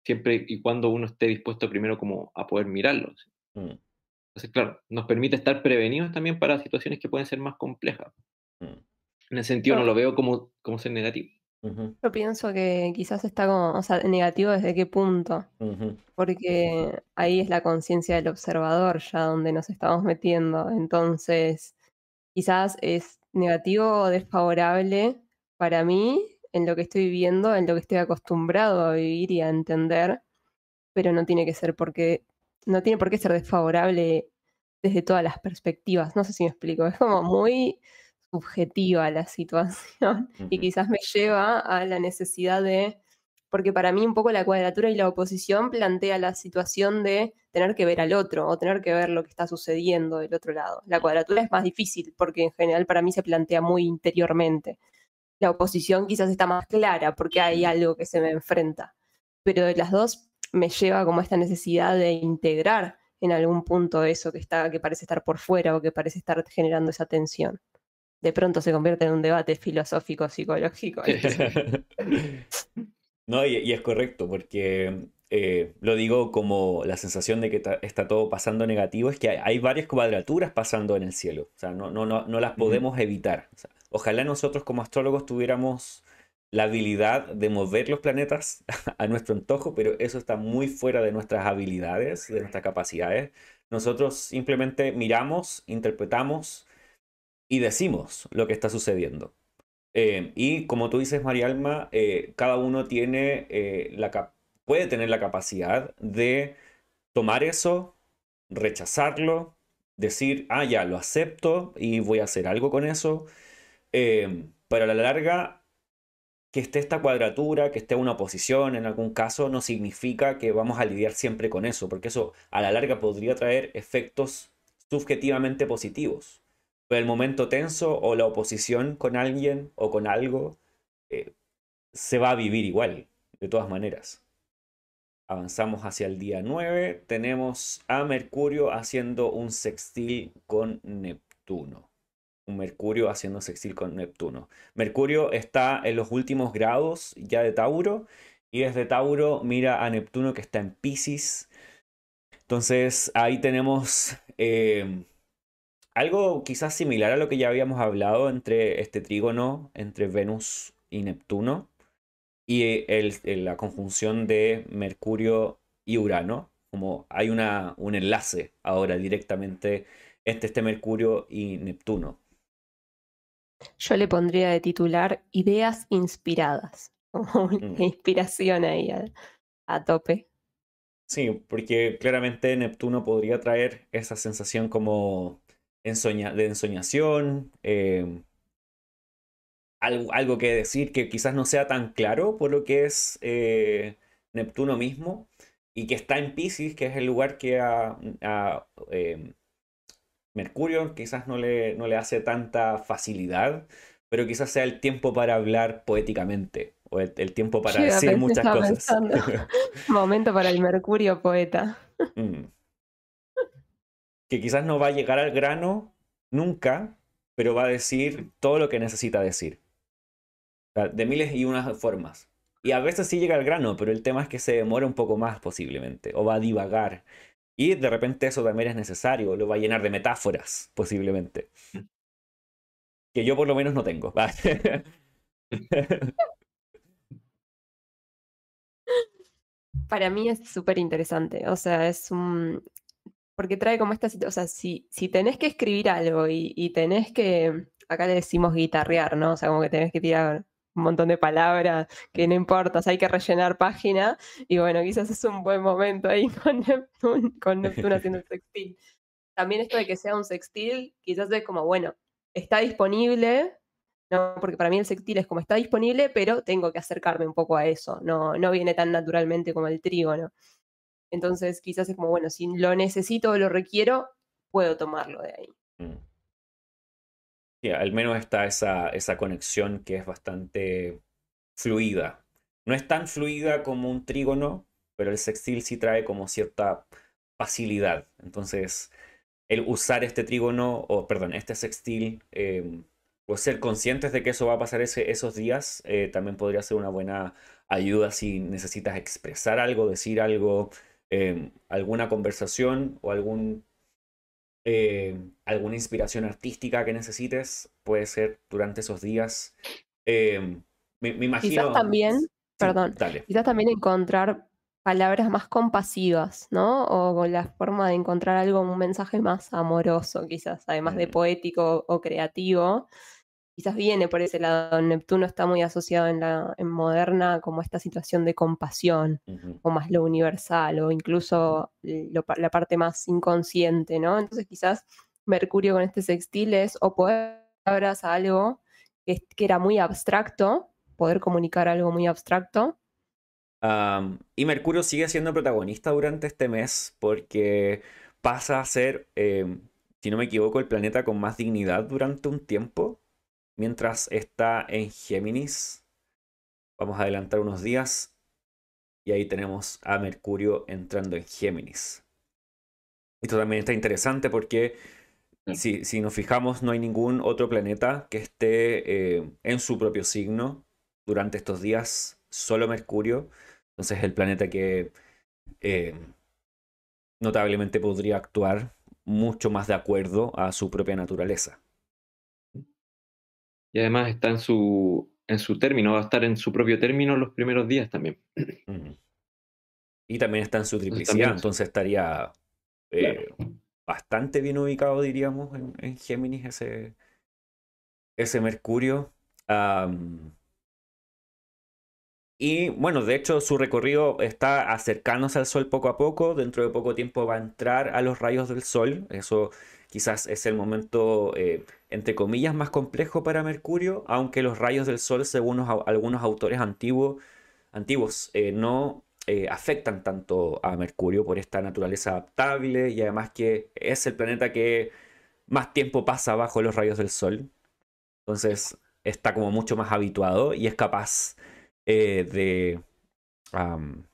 siempre y cuando uno esté dispuesto primero como a poder mirarlo. mm, Entonces, claro, nos permite estar prevenidos también para situaciones que pueden ser más complejas. mm, En ese sentido no Yo, lo veo como ser negativo. ujú, yo pienso que quizás está como, o sea, negativo desde qué punto, ujú, porque ahí es la conciencia del observador ya donde nos estamos metiendo. Entonces, quizás es negativo o desfavorable para mí en lo que estoy viviendo, en lo que estoy acostumbrado a vivir y a entender, pero no tiene que ser porque, no tiene por qué ser desfavorable desde todas las perspectivas. No sé si me explico, es como muy subjetiva la situación y ujú, quizás me lleva a la necesidad de, porque para mí un poco la cuadratura y la oposición plantea la situación de tener que ver al otro o tener que ver lo que está sucediendo del otro lado. La cuadratura es más difícil porque en general para mí se plantea muy interiormente. La oposición quizás está más clara porque hay algo que se me enfrenta, pero de las dos me lleva como esta necesidad de integrar en algún punto eso que está, que parece estar por fuera o que parece estar generando esa tensión. de pronto se convierte en un debate filosófico, psicológico. No, y es correcto, porque lo digo como la sensación de que está todo pasando negativo, es que hay varias cuadraturas pasando en el cielo, o sea, no las Ujú. podemos evitar. O sea, ojalá nosotros como astrólogos tuviéramos la habilidad de mover los planetas a nuestro antojo, pero eso está muy fuera de nuestras habilidades, de nuestras capacidades. Nosotros simplemente miramos, interpretamos y decimos lo que está sucediendo. Y como tú dices, María Alma, cada uno tiene, puede tener la capacidad de tomar eso, rechazarlo, decir, ah, ya, lo acepto y voy a hacer algo con eso. Pero a la larga, que esté esta cuadratura, que esté una oposición en algún caso, no significa que vamos a lidiar siempre con eso, porque eso a la larga podría traer efectos subjetivamente positivos. Pero el momento tenso o la oposición con alguien o con algo eh, se va a vivir igual, de todas maneras. Avanzamos hacia el día 9. Tenemos a Mercurio haciendo un sextil con Neptuno. Un Mercurio haciendo sextil con Neptuno. Mercurio está en los últimos grados ya de Tauro. Y desde Tauro mira a Neptuno que está en Piscis. Entonces ahí tenemos algo quizás similar a lo que ya habíamos hablado entre este trígono entre Venus y Neptuno y la conjunción de Mercurio y Urano, como hay un enlace ahora directamente entre este Mercurio y Neptuno. Yo le pondría de titular ideas inspiradas, como una Mm. inspiración ahí a tope. Sí, porque claramente Neptuno podría traer esa sensación como de ensoñación, algo que decir que quizás no sea tan claro por lo que es Neptuno mismo y que está en Piscis, que es el lugar que Mercurio quizás no le hace tanta facilidad, pero quizás sea el tiempo para hablar poéticamente o el tiempo para decir muchas Estaba cosas. pensando, momento para el Mercurio poeta. Mm. Que quizás no va a llegar al grano nunca, pero va a decir todo lo que necesita decir. O sea, de miles y unas formas. Y a veces sí llega al grano, pero el tema es que se demora un poco más posiblemente, o va a divagar. Y de repente eso también es necesario, lo va a llenar de metáforas, posiblemente. Que yo por lo menos no tengo. Para mí es súper interesante, o sea, porque trae como esta situación, o sea, si tenés que escribir algo y tenés que, acá le decimos guitarrear, ¿no? O sea, como que tenés que tirar un montón de palabras, que no importa, o sea, hay que rellenar página, y bueno, quizás es un buen momento ahí con Neptuno haciendo el sextil. También esto de que sea un sextil, quizás es como, bueno, está disponible, no, porque para mí el sextil es como está disponible, pero tengo que acercarme un poco a eso, no viene tan naturalmente como el trígono. Entonces quizás es como, bueno, si lo necesito o lo requiero, puedo tomarlo de ahí. Mm. Sí, al menos está esa conexión que es bastante fluida. No es tan fluida como un trígono, pero el sextil sí trae como cierta facilidad. Entonces, el usar este trígono, o perdón, este sextil, o ser conscientes de que eso va a pasar esos días, también podría ser una buena ayuda si necesitas expresar algo, decir algo, alguna conversación o alguna inspiración artística que necesites, puede ser durante esos días. Me Quizás imagino, también, sí, perdón, dale. quizás también encontrar palabras más compasivas, ¿no? O con la forma de encontrar algo, un mensaje más amoroso, quizás, además de Mm, poético o creativo. Quizás viene por ese lado. Neptuno está muy asociado en moderna como esta situación de compasión, ujú. o más lo universal, o incluso la parte más inconsciente, ¿no? Entonces quizás Mercurio con este sextil es o poder palabras a algo que era muy abstracto, poder comunicar algo muy abstracto. Y Mercurio sigue siendo protagonista durante este mes porque pasa a ser, si no me equivoco, el planeta con más dignidad durante un tiempo, mientras está en Géminis. Vamos a adelantar unos días y ahí tenemos a Mercurio entrando en Géminis. Esto también está interesante porque Si nos fijamos, no hay ningún otro planeta que esté en su propio signo durante estos días, solo Mercurio. Entonces el planeta que eh, notablemente podría actuar mucho más de acuerdo a su propia naturaleza. Y además está en su término, va a estar en su propio término los primeros días también. Mm. Y también está en su Entonces triplicidad, también, entonces estaría claro, bastante bien ubicado, diríamos, en Géminis ese Mercurio. Am, y bueno, de hecho su recorrido está acercándose al Sol poco a poco. Dentro de poco tiempo va a entrar a los rayos del Sol. Eso quizás es el momento, entre comillas, más complejo para Mercurio, aunque los rayos del Sol, según algunos autores antiguos, no afectan tanto a Mercurio por esta naturaleza adaptable y además que es el planeta que más tiempo pasa bajo los rayos del Sol. Entonces está como mucho más habituado y es capaz de am,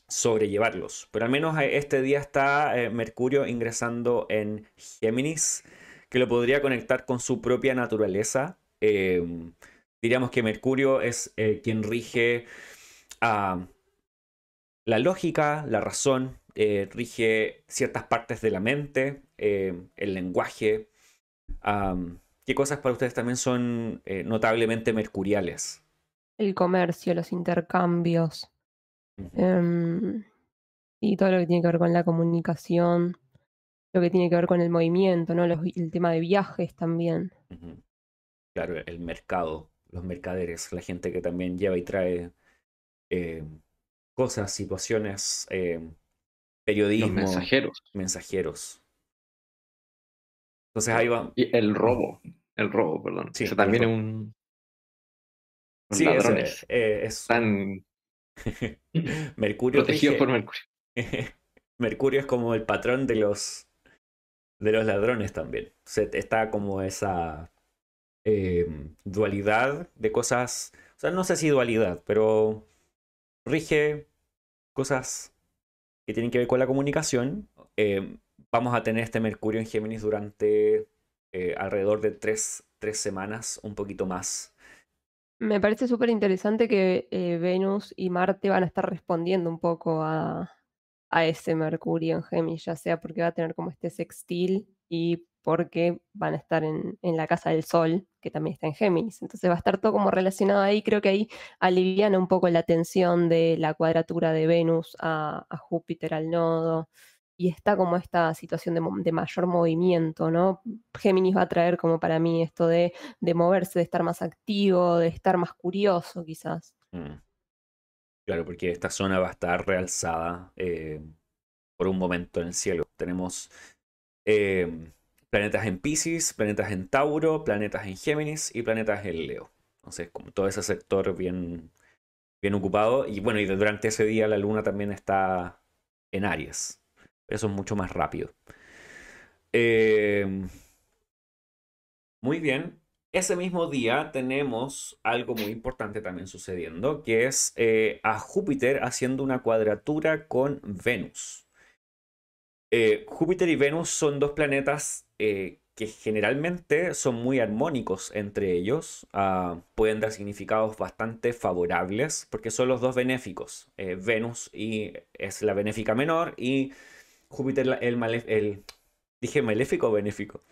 sobrellevarlos. Pero al menos este día está Mercurio ingresando en Géminis, que lo podría conectar con su propia naturaleza. Diríamos que Mercurio es quien rige a la lógica, la razón, rige ciertas partes de la mente, el lenguaje. ¿Qué cosas para ustedes también son notablemente mercuriales? El comercio, los intercambios, Ujú, em, y todo lo que tiene que ver con la comunicación, lo que tiene que ver con el movimiento, ¿no? El tema de viajes también. ujú. Claro, el mercado, los mercaderes, la gente que también lleva y trae eh, cosas, situaciones, los periodismo, mensajeros. mensajeros. Entonces ahí Claro. va. Y el robo, perdón. Sí, Ese el también es rock. un... Los Sí, ese ladrones. es Están Mercurio protegidos por rige. Mercurio. Mercurio es como el patrón de los ladrones también. Está como esa dualidad de cosas. O sea, no sé si dualidad, pero rige cosas que tienen que ver con la comunicación. Vamos a tener este Mercurio en Géminis durante alrededor de tres semanas, un poquito más. Me parece súper interesante que Venus y Marte van a estar respondiendo un poco a ese Mercurio en Géminis, ya sea porque va a tener como este sextil y porque van a estar en la casa del Sol, que también está en Géminis. Entonces va a estar todo como relacionado ahí. Creo que ahí aliviana un poco la tensión de la cuadratura de Venus a Júpiter al nodo. Y está como esta situación de mayor movimiento, ¿no? Géminis va a traer como para mí esto de moverse, de estar más activo, de estar más curioso quizás. Mm, claro, porque esta zona va a estar realzada por un momento en el cielo. Tenemos eh, planetas en Pisces, planetas en Tauro, planetas en Géminis y planetas en Leo. Entonces, como todo ese sector bien ocupado. Y bueno, y durante ese día la luna también está en Aries. Eso es mucho más rápido. Eh, muy bien. Ese mismo día tenemos algo muy importante también sucediendo, que es a Júpiter haciendo una cuadratura con Venus. Júpiter y Venus son dos planetas que generalmente son muy armónicos entre ellos. Pueden dar significados bastante favorables porque son los dos benéficos. Venus es la benéfica menor y Júpiter ¿Dije maléfico o benéfico?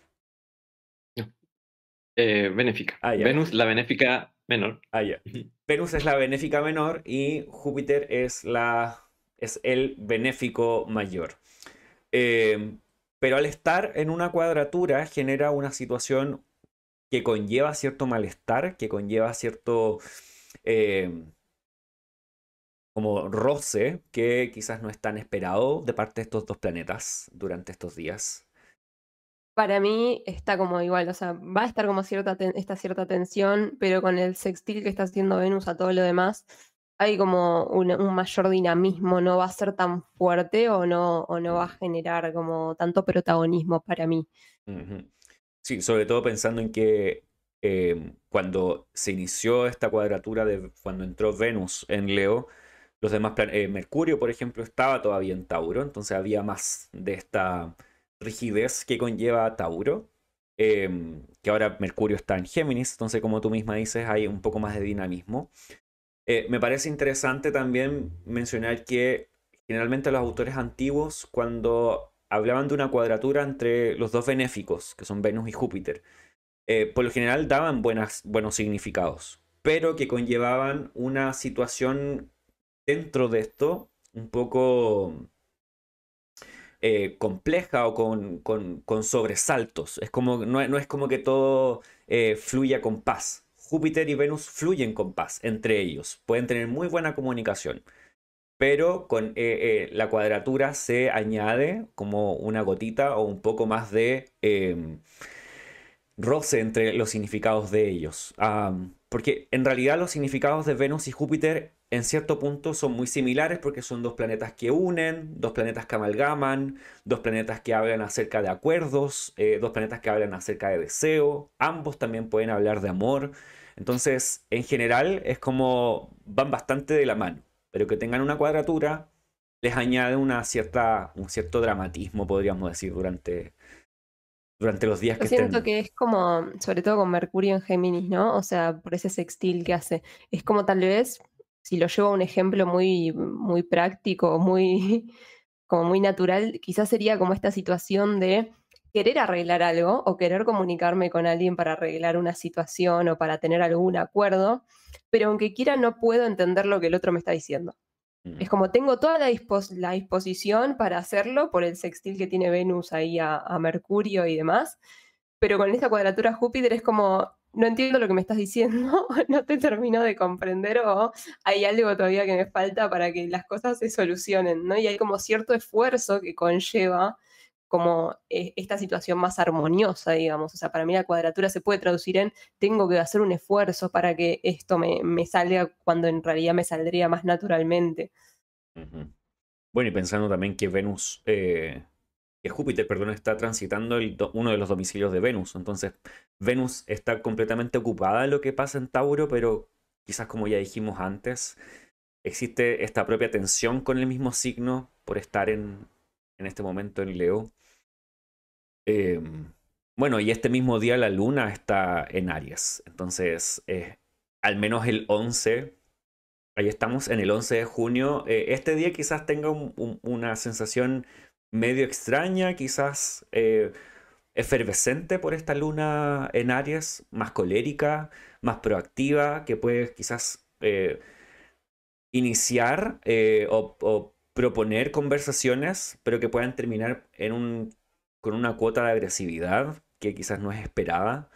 Benéfica. Ah, ya. Venus, la benéfica menor. Ah, ya. Venus es la benéfica menor y Júpiter es el benéfico mayor. Eh, pero al estar en una cuadratura genera una situación que conlleva cierto malestar, que conlleva cierto eh, como roce que quizás no es tan esperado de parte de estos dos planetas durante estos días. Para mí está como igual, o sea, va a estar como esta cierta tensión, pero con el sextil que está haciendo Venus a todo lo demás, hay como un mayor dinamismo, no va a ser tan fuerte o no va a Mm, generar como tanto protagonismo para mí. ujú. Sí, sobre todo pensando en que cuando se inició esta cuadratura cuando entró Venus en Leo, los demás Mercurio, por ejemplo, estaba todavía en Tauro, entonces había más de rigidez que conlleva Tauro, que ahora Mercurio está en Géminis, entonces como tú misma dices, hay un poco más de dinamismo. Me parece interesante también mencionar que generalmente los autores antiguos, cuando hablaban de una cuadratura entre los dos benéficos, que son Venus y Júpiter, por lo general daban buenos significados, pero que conllevaban una situación dentro de esto un poco compleja o con sobresaltos. Es como, no es como que todo fluya con paz. Júpiter y Venus fluyen con paz entre ellos. Pueden tener muy buena comunicación. Pero con la cuadratura se añade como una gotita o un poco más de roce entre los significados de ellos. Porque en realidad los significados de Venus y Júpiter en cierto punto son muy similares porque son dos planetas que unen, dos planetas que amalgaman, dos planetas que hablan acerca de acuerdos, dos planetas que hablan acerca de deseo. Ambos también pueden hablar de amor. Entonces, en general es como van bastante de la mano, pero que tengan una cuadratura les añade un cierto dramatismo, podríamos decir, durante los días Yo que siento estén. que es como, sobre todo con Mercurio en Géminis, ¿no? O sea, por ese sextil que hace. Es como tal vez, si lo llevo a un ejemplo muy práctico, como muy natural, quizás sería como esta situación de querer arreglar algo o querer comunicarme con alguien para arreglar una situación o para tener algún acuerdo, pero aunque quiera no puedo entender lo que el otro me está diciendo. Es Mm, como tengo toda la disposición para hacerlo por el sextil que tiene Venus ahí a Mercurio y demás, pero con esta cuadratura Júpiter es como, no entiendo lo que me estás diciendo, no te termino de comprender o hay algo todavía que me falta para que las cosas se solucionen, ¿no? Y hay como cierto esfuerzo que conlleva como esta situación más armoniosa, digamos. O sea, para mí la cuadratura se puede traducir en tengo que hacer un esfuerzo para que esto me salga cuando en realidad me saldría más naturalmente. ujú. Bueno, y pensando también que que Júpiter, perdón, está transitando uno de los domicilios de Venus. Entonces, Venus está completamente ocupada en lo que pasa en Tauro, pero quizás como ya dijimos antes, existe esta propia tensión con el mismo signo por estar en este momento en Leo. Eh, bueno, y este mismo día la luna está en Aries. Entonces, al menos el 11. Ahí estamos en el 11 de junio. Este día quizás tenga una sensación medio extraña, quizás efervescente por esta luna en Aries, más colérica, más proactiva, que puede quizás iniciar o proponer conversaciones, pero que puedan terminar con una cuota de agresividad que quizás no es esperada.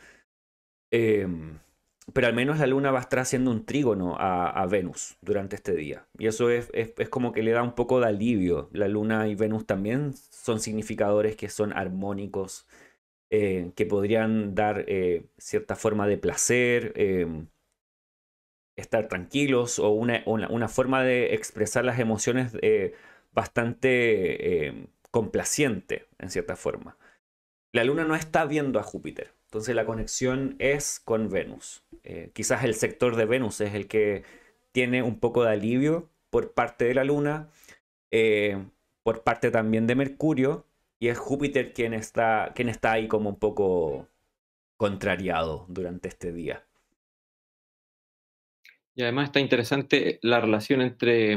Em, pero al menos la luna va a estar haciendo un trígono a Venus durante este día. Y eso es como que le da un poco de alivio. La luna y Venus también son significadores que son armónicos, que podrían dar cierta forma de placer, estar tranquilos o una forma de expresar las emociones bastante complaciente, en cierta forma. La Luna no está viendo a Júpiter, entonces la conexión es con Venus. Quizás el sector de Venus es el que tiene un poco de alivio por parte de la Luna, eh, por parte también de Mercurio, y es Júpiter quien está ahí como un poco contrariado durante este día. Y además está interesante la relación entre,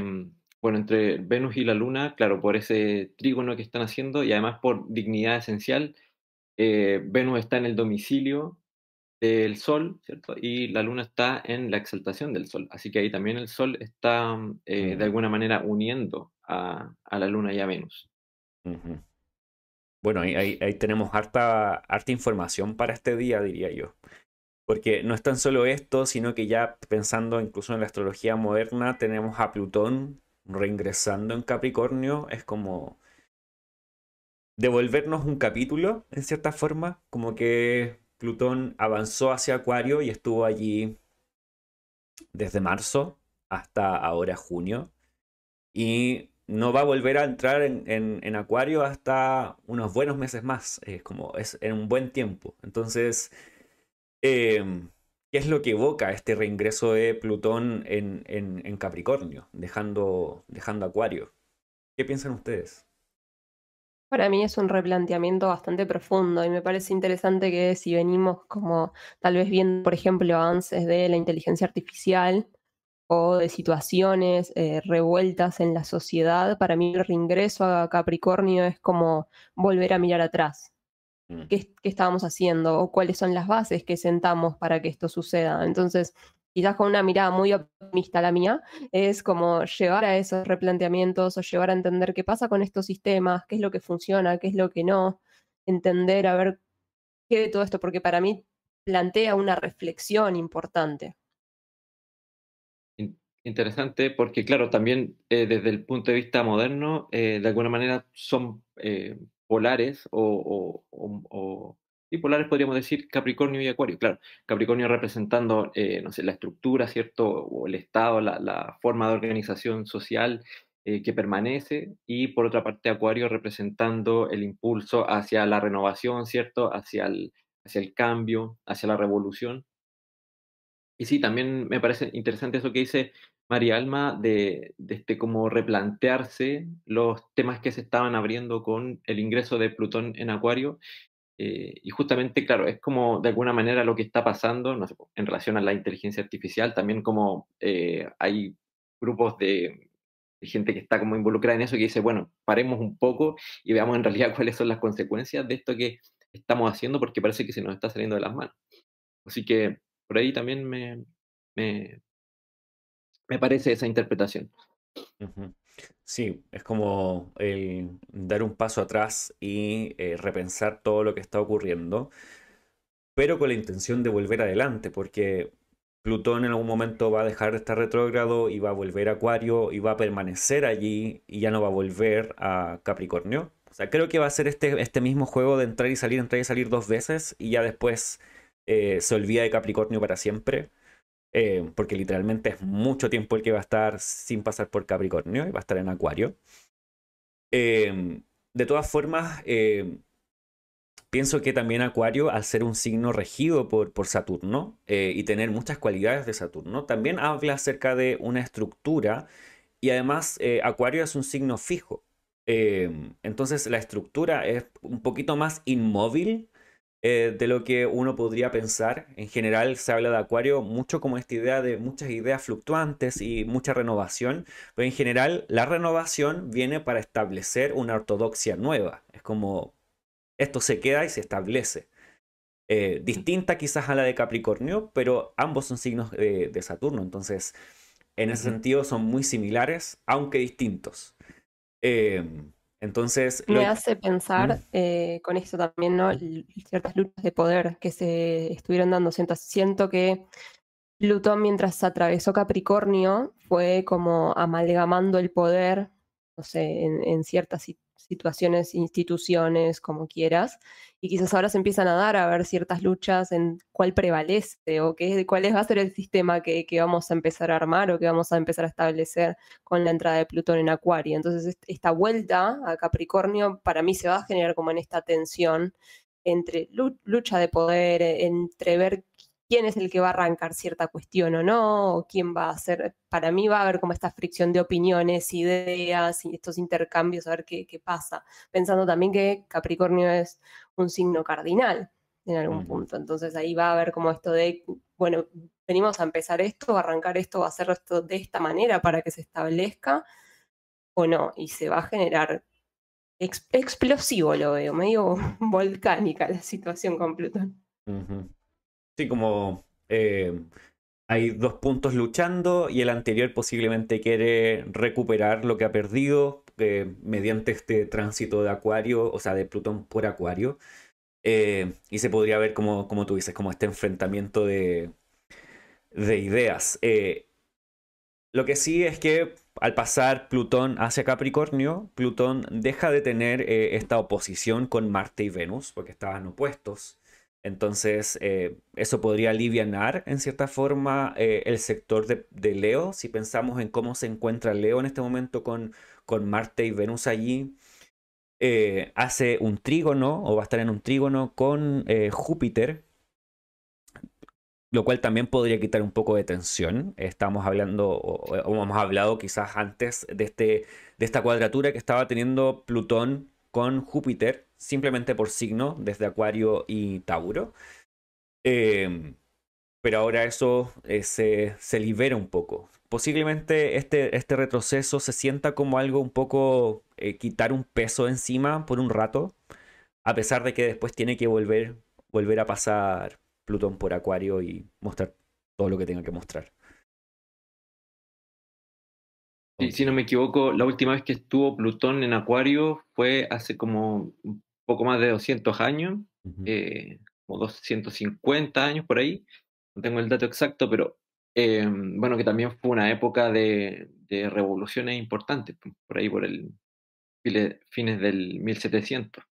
bueno, entre Venus y la Luna, claro, por ese trígono que están haciendo y además por dignidad esencial. Venus está en el domicilio del Sol, ¿cierto? Y la Luna está en la exaltación del Sol. Así que ahí también el Sol está de Mm, alguna manera uniendo a la Luna y a Venus. ujú. Bueno, ahí tenemos harta información para este día, diría yo. Porque no es tan solo esto, sino que ya pensando incluso en la astrología moderna, tenemos a Plutón reingresando en Capricornio. Es como devolvernos un capítulo, en cierta forma, como que Plutón avanzó hacia Acuario y estuvo allí desde marzo hasta ahora junio. Y no va a volver a entrar en Acuario hasta unos buenos meses más. Es como es en un buen tiempo. Entonces... ¿qué es lo que evoca este reingreso de Plutón en Capricornio, dejando Acuario? ¿Qué piensan ustedes? Para mí es un replanteamiento bastante profundo y me parece interesante que si venimos como tal vez viendo, por ejemplo, avances de la inteligencia artificial o de situaciones revueltas en la sociedad, para mí el reingreso a Capricornio es como volver a mirar atrás. Mm. Qué estábamos haciendo o cuáles son las bases que sentamos para que esto suceda. Entonces, quizás con una mirada muy optimista la mía, es como llevar a esos replanteamientos o llevar a entender qué pasa con estos sistemas, qué es lo que funciona, qué es lo que no, entender, a ver qué de todo esto, porque para mí plantea una reflexión importante. Interesante porque, claro, también desde el punto de vista moderno, de alguna manera son polares sí, polares podríamos decir Capricornio y Acuario. Claro, Capricornio representando, no sé, la estructura, ¿cierto? O el Estado, la forma de organización social que permanece, y por otra parte Acuario representando el impulso hacia la renovación, ¿cierto? Hacia el cambio, hacia la revolución. Y sí, también me parece interesante eso que dice María Alma de este como replantearse los temas que se estaban abriendo con el ingreso de Plutón en Acuario. Y justamente, claro, es como de alguna manera lo que está pasando, no sé, en relación a la inteligencia artificial, también como hay grupos de gente que está como involucrada en eso, que dice, bueno, paremos un poco y veamos en realidad cuáles son las consecuencias de esto que estamos haciendo, porque parece que se nos está saliendo de las manos. Así que por ahí también me, me parece esa interpretación. Ujú. Sí, es como el dar un paso atrás y repensar todo lo que está ocurriendo, pero con la intención de volver adelante, porque Plutón en algún momento va a dejar de estar retrógrado y va a volver a Acuario y va a permanecer allí y ya no va a volver a Capricornio. O sea, creo que va a ser este mismo juego de entrar y salir dos veces y ya después se olvida de Capricornio para siempre. Porque literalmente es mucho tiempo el que va a estar sin pasar por Capricornio y va a estar en Acuario. De todas formas, pienso que también Acuario, al ser un signo regido por Saturno y tener muchas cualidades de Saturno, también habla acerca de una estructura y además Acuario es un signo fijo. Entonces la estructura es un poquito más inmóvil de lo que uno podría pensar. En general se habla de Acuario mucho como esta idea de muchas ideas fluctuantes y mucha renovación, pero en general la renovación viene para establecer una ortodoxia nueva. Es como esto se queda y se establece. Distinta quizás a la de Capricornio, pero ambos son signos de Saturno, entonces en ese Ujú. sentido son muy similares, aunque distintos. Eh, entonces, Me hace ¿Mm? pensar con esto también, ¿no? Ciertas luchas de poder que se estuvieron dando. Siento que Plutón, mientras atravesó Capricornio, fue como amalgamando el poder, no sé, en ciertas situaciones, instituciones, como quieras, y quizás ahora se empiezan a dar a ver ciertas luchas en cuál prevalece o cuál va a ser el sistema que vamos a empezar a armar o que vamos a empezar a establecer con la entrada de Plutón en Acuario. Entonces, esta vuelta a Capricornio para mí se va a generar como en esta tensión entre lucha de poder, entre ver quién es el que va a arrancar cierta cuestión o no, o quién va a hacer, para mí va a haber como esta fricción de opiniones, ideas y estos intercambios, a ver qué pasa, pensando también que Capricornio es un signo cardinal en algún Ujú. punto, entonces ahí va a haber como esto de, bueno, venimos a empezar esto, a arrancar esto, a hacer esto de esta manera para que se establezca o no, y se va a generar explosivo, lo veo, medio volcánica la situación con Plutón. Ujú. Sí, como hay dos puntos luchando y el anterior posiblemente quiere recuperar lo que ha perdido mediante este tránsito de Acuario, o sea, de Plutón por Acuario. Y se podría ver como tú dices, como este enfrentamiento de ideas. Lo que sí es que al pasar Plutón hacia Capricornio, Plutón deja de tener esta oposición con Marte y Venus, porque estaban opuestos. Entonces, eso podría alivianar en cierta forma el sector de Leo. Si pensamos en cómo se encuentra Leo en este momento con Marte y Venus allí, hace un trígono o va a estar en un trígono con Júpiter, lo cual también podría quitar un poco de tensión. Estamos hablando, o hemos hablado quizás antes de esta cuadratura que estaba teniendo Plutón con Júpiter, simplemente por signo, desde Acuario y Tauro. Eh, pero ahora eso se libera un poco. Posiblemente este retroceso se sienta como algo un poco quitar un peso encima por un rato, a pesar de que después tiene que volver a pasar Plutón por Acuario y mostrar todo lo que tenga que mostrar. Y si no me equivoco, la última vez que estuvo Plutón en Acuario fue hace como un poco más de 200 años, Ujú, eh, como 250 años por ahí, no tengo el dato exacto, pero bueno, que también fue una época de revoluciones importantes, por ahí por el fines del 1700.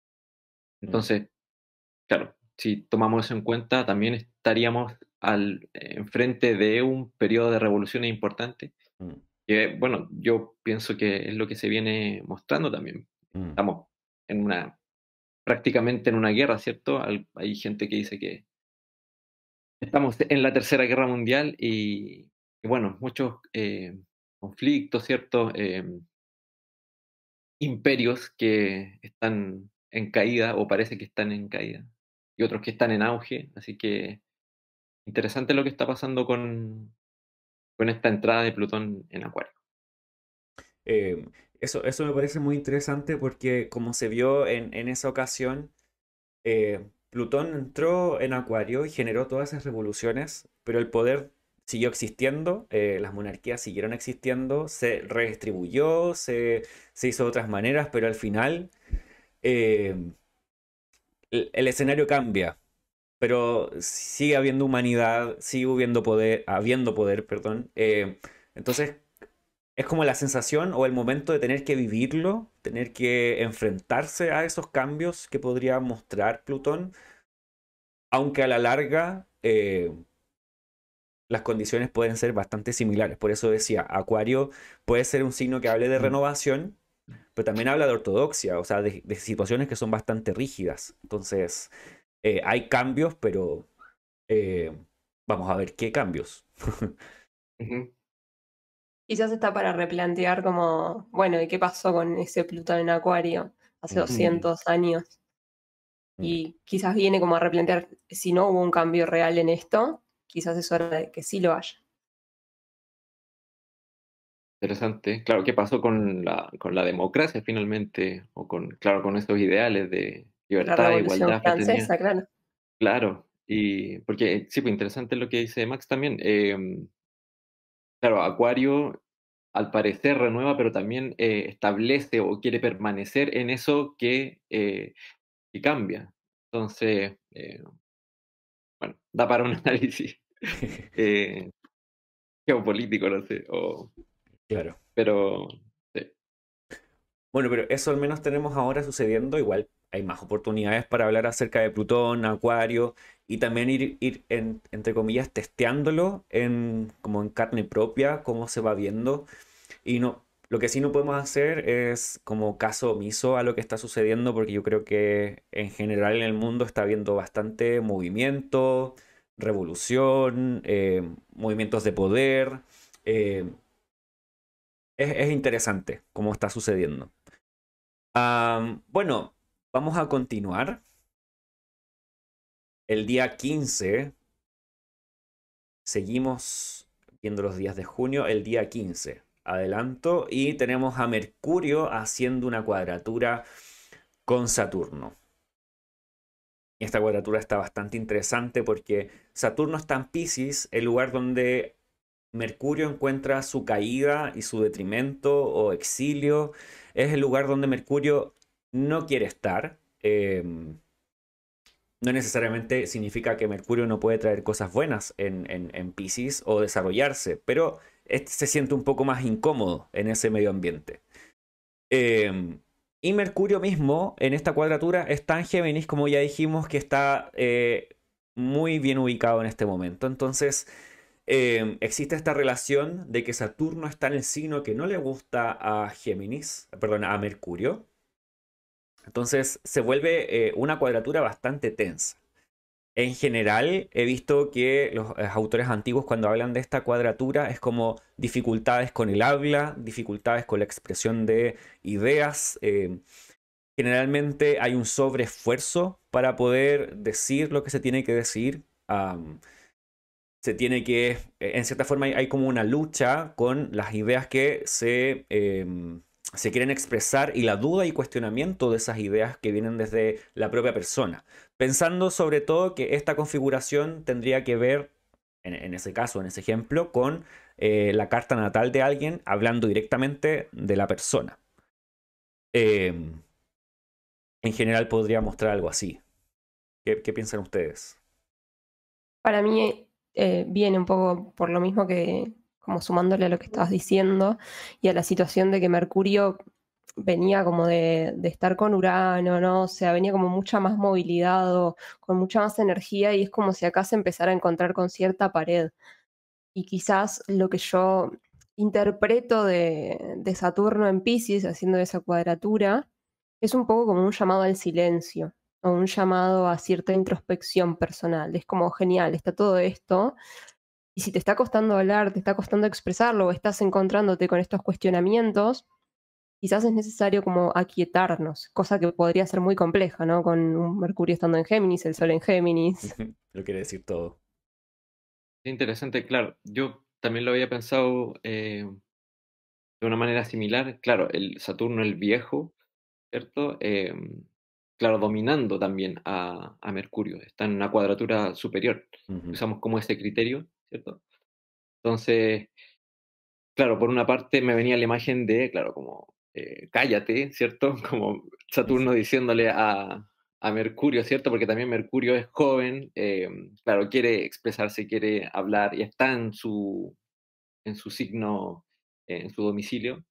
mm, Entonces, claro, si tomamos eso en cuenta, también estaríamos enfrente de un periodo de revoluciones importantes mm, que, bueno, yo pienso que es lo que se viene mostrando también. mm. Estamos en prácticamente en una guerra, ¿cierto? Hay gente que dice que estamos en la Tercera Guerra Mundial y bueno, muchos conflictos, ¿cierto? Imperios que están en caída o parece que están en caída y otros que están en auge, así que interesante lo que está pasando con esta entrada de Plutón en Acuario. Eh, eso me parece muy interesante porque como se vio en esa ocasión, Plutón entró en Acuario y generó todas esas revoluciones, pero el poder siguió existiendo, las monarquías siguieron existiendo, se redistribuyó, se hizo de otras maneras, pero al final eh, el escenario cambia, pero sigue habiendo humanidad, sigue habiendo poder, perdón. Entonces es como la sensación o el momento de tener que vivirlo, tener que enfrentarse a esos cambios que podría mostrar Plutón, aunque a la larga las condiciones pueden ser bastante similares. Por eso decía, Acuario puede ser un signo que hable de Mm. renovación, pero también habla de ortodoxia, o sea, de situaciones que son bastante rígidas. Entonces, hay cambios, pero eh, vamos a ver qué cambios. Ujú. Quizás está para replantear como, bueno, ¿y qué pasó con ese Plutón en Acuario hace Mm, Mm. 200 años? mm. Y quizás viene como a replantear si no hubo un cambio real en esto, quizás es hora de que sí lo haya. Interesante. Claro, ¿qué pasó con la democracia finalmente? O claro, con esos ideales de La libertad, Revolución igualdad, fraternidad. Francesa, claro. Claro, y porque sí, pues interesante lo que dice Max también. Claro, Acuario al parecer renueva, pero también establece o quiere permanecer en eso que cambia. Entonces, bueno, da para un análisis eh, geopolítico, no sé, Claro. pero sí. Bueno, pero eso al menos tenemos ahora sucediendo. Igual hay más oportunidades para hablar acerca de Plutón, Acuario y también ir entre comillas, testeándolo como en carne propia, cómo se va viendo. Y no, lo que sí no podemos hacer es como caso omiso a lo que está sucediendo, porque yo creo que en general en el mundo está habiendo bastante movimiento, revolución, movimientos de poder. eh, es interesante cómo está sucediendo. Bueno, vamos a continuar. El día 15, seguimos viendo los días de junio, el día 15. Adelanto y tenemos a Mercurio haciendo una cuadratura con Saturno. Y esta cuadratura está bastante interesante porque Saturno está en Piscis, el lugar donde Mercurio encuentra su caída y su detrimento o exilio. Es el lugar donde Mercurio no quiere estar. No necesariamente significa que Mercurio no puede traer cosas buenas en Piscis o desarrollarse, pero este se siente un poco más incómodo en ese medio ambiente. Eh, y Mercurio mismo en esta cuadratura está en Géminis, como ya dijimos, que está muy bien ubicado en este momento. Entonces, existe esta relación de que Saturno está en el signo que no le gusta a Géminis, perdón, a Mercurio. Entonces se vuelve una cuadratura bastante tensa. En general, he visto que los autores antiguos cuando hablan de esta cuadratura es como dificultades con el habla, dificultades con la expresión de ideas. Generalmente hay un sobreesfuerzo para poder decir lo que se tiene que decir. Se tiene que, en cierta forma, hay como una lucha con las ideas que se quieren expresar y la duda y cuestionamiento de esas ideas que vienen desde la propia persona. Pensando sobre todo que esta configuración tendría que ver, en ese caso, en ese ejemplo, con la carta natal de alguien hablando directamente de la persona. En general podría mostrar algo así. ¿Qué piensan ustedes? Para mí viene un poco por lo mismo que, como sumándole a lo que estabas diciendo y a la situación de que Mercurio venía como de estar con Urano, ¿no? O sea, venía como mucha más movilidad, o con mucha más energía y es como si acá se empezara a encontrar con cierta pared. Y quizás lo que yo interpreto de Saturno en Piscis, haciendo esa cuadratura, es un poco como un llamado al silencio o un llamado a cierta introspección personal. Es como genial, está todo esto. Y si te está costando hablar, te está costando expresarlo o estás encontrándote con estos cuestionamientos, quizás es necesario como aquietarnos, cosa que podría ser muy compleja, ¿no? Con un Mercurio estando en Géminis, el Sol en Géminis. Lo quiere decir todo. Interesante, claro. Yo también lo había pensado de una manera similar. Claro, el Saturno el viejo, ¿cierto? Claro, dominando también a Mercurio. Está en una cuadratura superior. Ujú. Usamos como ese criterio, ¿cierto? Entonces, claro, por una parte me venía la imagen de, claro, como cállate, ¿cierto? Como Saturno diciéndole a Mercurio, ¿cierto? Porque también Mercurio es joven, claro, quiere expresarse, quiere hablar y está en su signo, en su domicilio.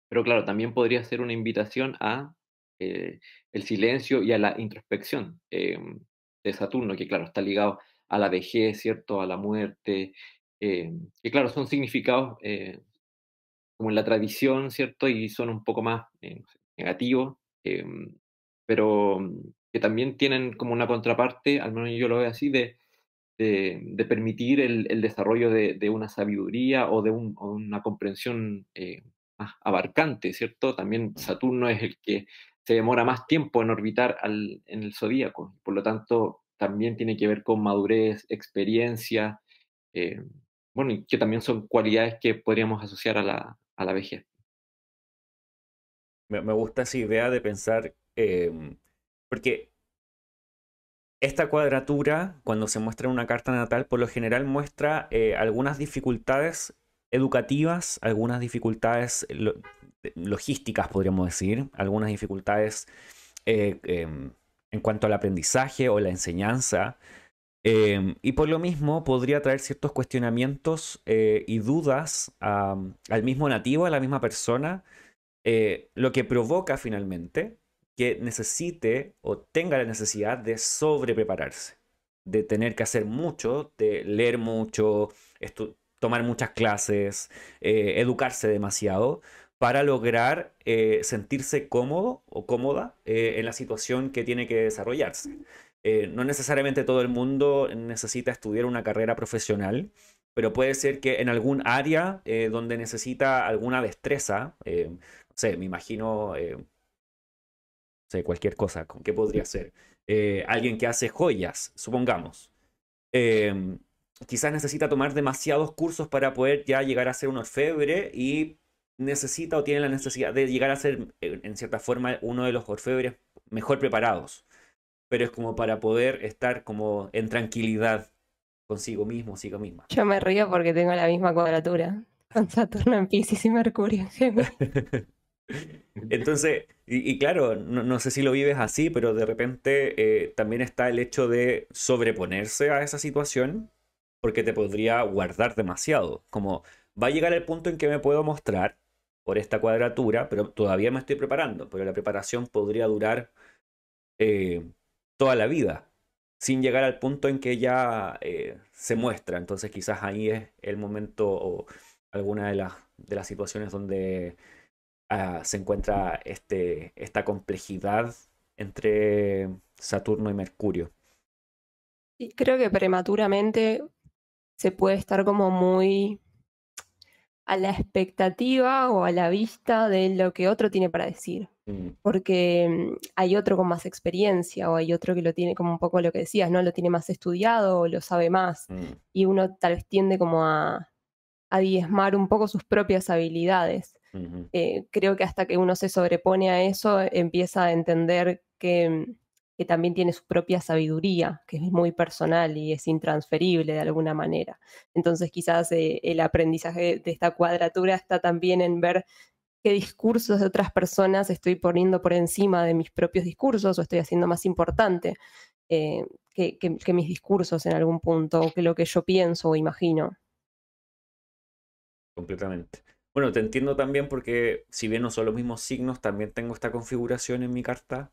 Pero claro, también podría ser una invitación a el silencio y a la introspección de Saturno, que claro, está ligado a la vejez, ¿cierto? A la muerte, que claro, son significados como en la tradición, ¿cierto? Y son un poco más no sé, negativos, pero que también tienen como una contraparte, al menos yo lo veo así, de permitir el desarrollo de una sabiduría o una comprensión más abarcante, ¿cierto? También Saturno es el que se demora más tiempo en orbitar en el zodíaco, por lo tanto, también tiene que ver con madurez, experiencia, eh, bueno, y que también son cualidades que podríamos asociar a la vejez. Me gusta esa idea de pensar, porque esta cuadratura, cuando se muestra en una carta natal, por lo general muestra algunas dificultades educativas, algunas dificultades logísticas, podríamos decir, algunas dificultades en cuanto al aprendizaje o la enseñanza. Y por lo mismo podría traer ciertos cuestionamientos y dudas al mismo nativo, a la misma persona, lo que provoca finalmente que necesite o tenga la necesidad de sobreprepararse, de tener que hacer mucho, de leer mucho, tomar muchas clases, educarse demasiado para lograr sentirse cómodo o cómoda en la situación que tiene que desarrollarse. No necesariamente todo el mundo necesita estudiar una carrera profesional, pero puede ser que en algún área donde necesita alguna destreza, no sé, me imagino, no sé, cualquier cosa, ¿con qué podría ser? Alguien que hace joyas, supongamos. Eh, Quizás necesita tomar demasiados cursos para poder ya llegar a ser un orfebre y necesita o tiene la necesidad de llegar a ser, en cierta forma, uno de los orfebres mejor preparados. Pero es como para poder estar como en tranquilidad consigo mismo, consigo misma. Yo me río porque tengo la misma cuadratura, con Saturno en Piscis y Mercurio en Géminis. Entonces, y claro, no sé si lo vives así, pero de repente también está el hecho de sobreponerse a esa situación, porque te podría guardar demasiado. Como va a llegar el punto en que me puedo mostrar por esta cuadratura, pero todavía me estoy preparando, pero la preparación podría durar eh, toda la vida, sin llegar al punto en que ya se muestra. Entonces quizás ahí es el momento o alguna de las situaciones donde se encuentra esta complejidad entre Saturno y Mercurio. Y creo que prematuramente se puede estar como muy a la expectativa o a la vista de lo que otro tiene para decir. porque hay otro con más experiencia o hay otro que lo tiene como un poco lo que decías, ¿no? Lo tiene más estudiado o lo sabe más y uno tal vez tiende como a diezmar un poco sus propias habilidades. Creo que hasta que uno se sobrepone a eso, empieza a entender que también tiene su propia sabiduría, que es muy personal y es intransferible de alguna manera. Entonces quizás el aprendizaje de esta cuadratura está también en ver qué discursos de otras personas estoy poniendo por encima de mis propios discursos o estoy haciendo más importante que mis discursos en algún punto o que lo que yo pienso o imagino. Completamente. Bueno, te entiendo también porque si bien no son los mismos signos, también tengo esta configuración en mi carta.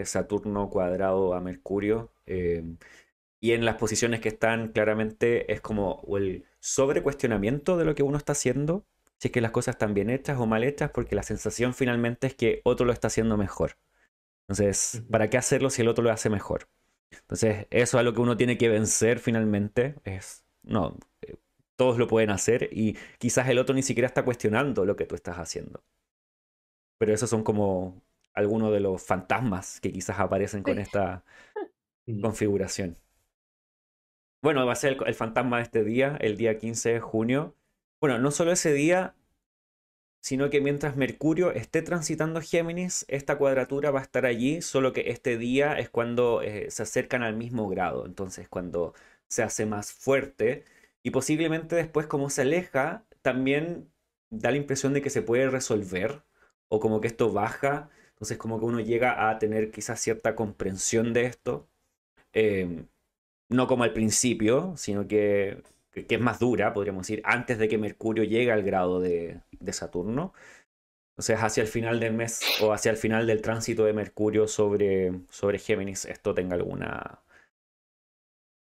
Saturno cuadrado a Mercurio. Y en las posiciones que están claramente es como o el sobrecuestionamiento de lo que uno está haciendo, si es que las cosas están bien hechas o mal hechas, porque la sensación finalmente es que otro lo está haciendo mejor. Entonces, ¿para qué hacerlo si el otro lo hace mejor? Entonces, eso es lo que uno tiene que vencer finalmente. Es, no, todos lo pueden hacer y quizás el otro ni siquiera está cuestionando lo que tú estás haciendo. Pero esos son como algunos de los fantasmas que quizás aparecen con Sí. esta configuración. Bueno, va a ser el fantasma de este día, el día 15 de junio. Bueno, no solo ese día, sino que mientras Mercurio esté transitando Géminis, esta cuadratura va a estar allí, solo que este día es cuando se acercan al mismo grado, entonces cuando se hace más fuerte y posiblemente después como se aleja, también da la impresión de que se puede resolver o como que esto baja, entonces como que uno llega a tener quizás cierta comprensión de esto. Eh, no como al principio, sino que es más dura, podríamos decir, antes de que Mercurio llegue al grado de Saturno. Entonces, hacia el final del mes o hacia el final del tránsito de Mercurio sobre Géminis, esto tenga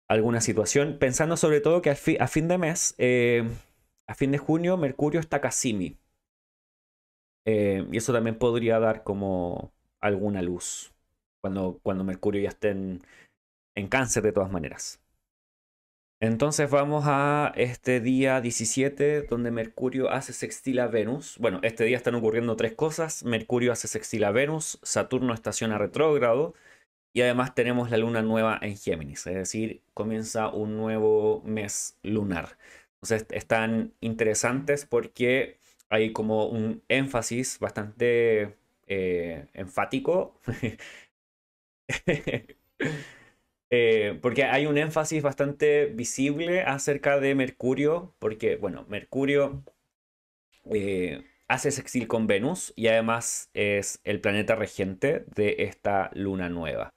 alguna situación. Pensando sobre todo que a fin de mes, a fin de junio, Mercurio está Casimi. Y eso también podría dar como alguna luz cuando Mercurio ya esté en Cáncer de todas maneras. Entonces vamos a este día 17 donde Mercurio hace sextil a Venus. Bueno, este día están ocurriendo tres cosas. Mercurio hace sextil a Venus, Saturno estaciona retrógrado y además tenemos la luna nueva en Géminis, es decir, comienza un nuevo mes lunar. Entonces están interesantes porque hay como un énfasis bastante enfático. Porque hay un énfasis bastante visible acerca de Mercurio, porque, bueno, Mercurio hace sextil con Venus y además es el planeta regente de esta luna nueva.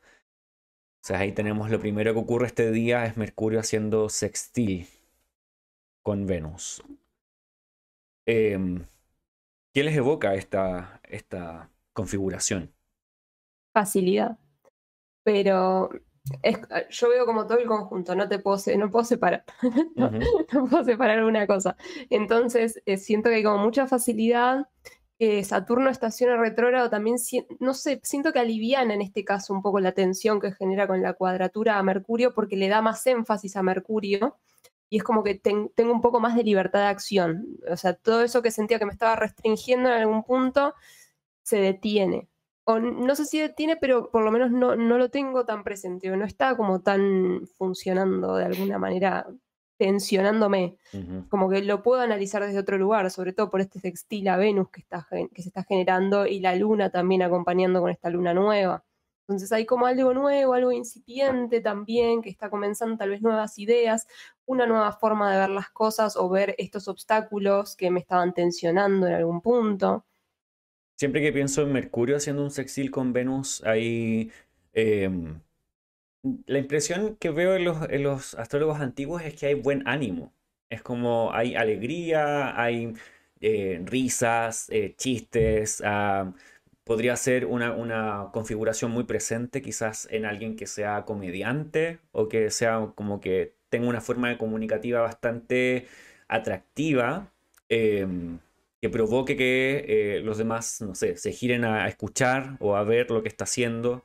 O sea, ahí tenemos lo primero que ocurre este día, es Mercurio haciendo sextil con Venus. ¿Qué les evoca esta configuración? Facilidad. Pero yo veo como todo el conjunto, no puedo separar, no, no puedo separar una cosa. Entonces, siento que hay como mucha facilidad. Saturno estaciona retrógrado también, no sé, siento que aliviana en este caso un poco la tensión que genera con la cuadratura a Mercurio porque le da más énfasis a Mercurio y es como que tengo un poco más de libertad de acción. O sea, todo eso que sentía que me estaba restringiendo en algún punto se detiene. O no sé si detiene, pero por lo menos no lo tengo tan presente, o no está como tan funcionando de alguna manera, tensionándome. Como que lo puedo analizar desde otro lugar, sobre todo por este sextil a Venus que se está generando y la luna también acompañando con esta luna nueva. Entonces hay como algo nuevo, algo incipiente también, que está comenzando tal vez nuevas ideas, una nueva forma de ver las cosas o ver estos obstáculos que me estaban tensionando en algún punto. Siempre que pienso en Mercurio haciendo un sextil con Venus, hay la impresión que veo en los astrólogos antiguos es que hay buen ánimo. Es como hay alegría, hay risas, chistes. Podría ser una configuración muy presente quizás en alguien que sea comediante o que sea como que tenga una forma de comunicativa bastante atractiva. Que provoque que los demás, no sé, se giren a escuchar o a ver lo que está haciendo.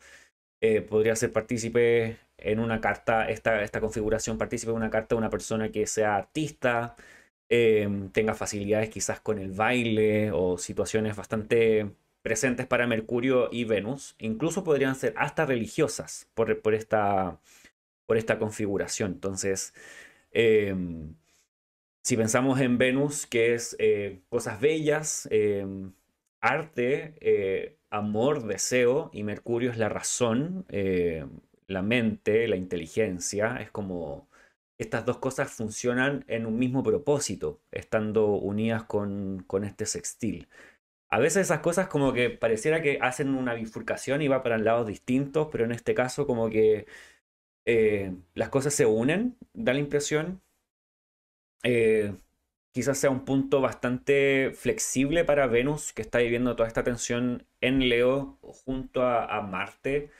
Podría ser partícipe en una carta, esta configuración, partícipe en una carta de una persona que sea artista, tenga facilidades quizás con el baile o situaciones bastante presentes para Mercurio y Venus. Incluso podrían ser hasta religiosas por esta configuración. Entonces, si pensamos en Venus, que es cosas bellas, arte, amor, deseo, y Mercurio es la razón, la mente, la inteligencia, es como estas dos cosas funcionan en un mismo propósito, estando unidas con este sextil. A veces esas cosas como que pareciera que hacen una bifurcación y va para lados distintos, pero en este caso como que las cosas se unen, da la impresión. Eh, Quizás sea un punto bastante flexible para Venus, que está viviendo toda esta tensión en Leo junto a Marte,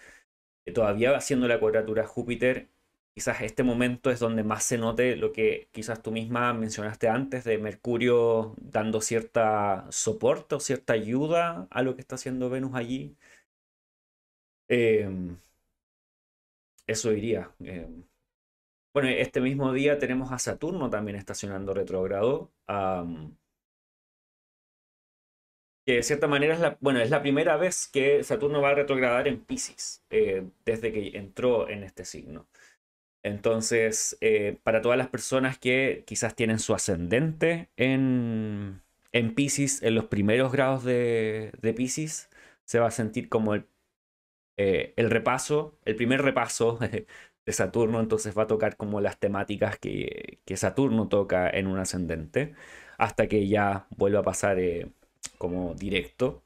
todavía haciendo la cuadratura a Júpiter. Quizás este momento es donde más se note lo que quizás tú misma mencionaste antes de Mercurio dando cierta soporte o cierta ayuda a lo que está haciendo Venus allí. Eh, Eso diría. Bueno, este mismo día tenemos a Saturno también estacionando retrógrado. Que de cierta manera es la primera vez que Saturno va a retrogradar en Piscis, desde que entró en este signo. Entonces, para todas las personas que quizás tienen su ascendente en Piscis, en los primeros grados de Piscis, se va a sentir como el repaso, el primer repaso de Saturno, entonces va a tocar como las temáticas que Saturno toca en un ascendente, hasta que ya vuelva a pasar como directo.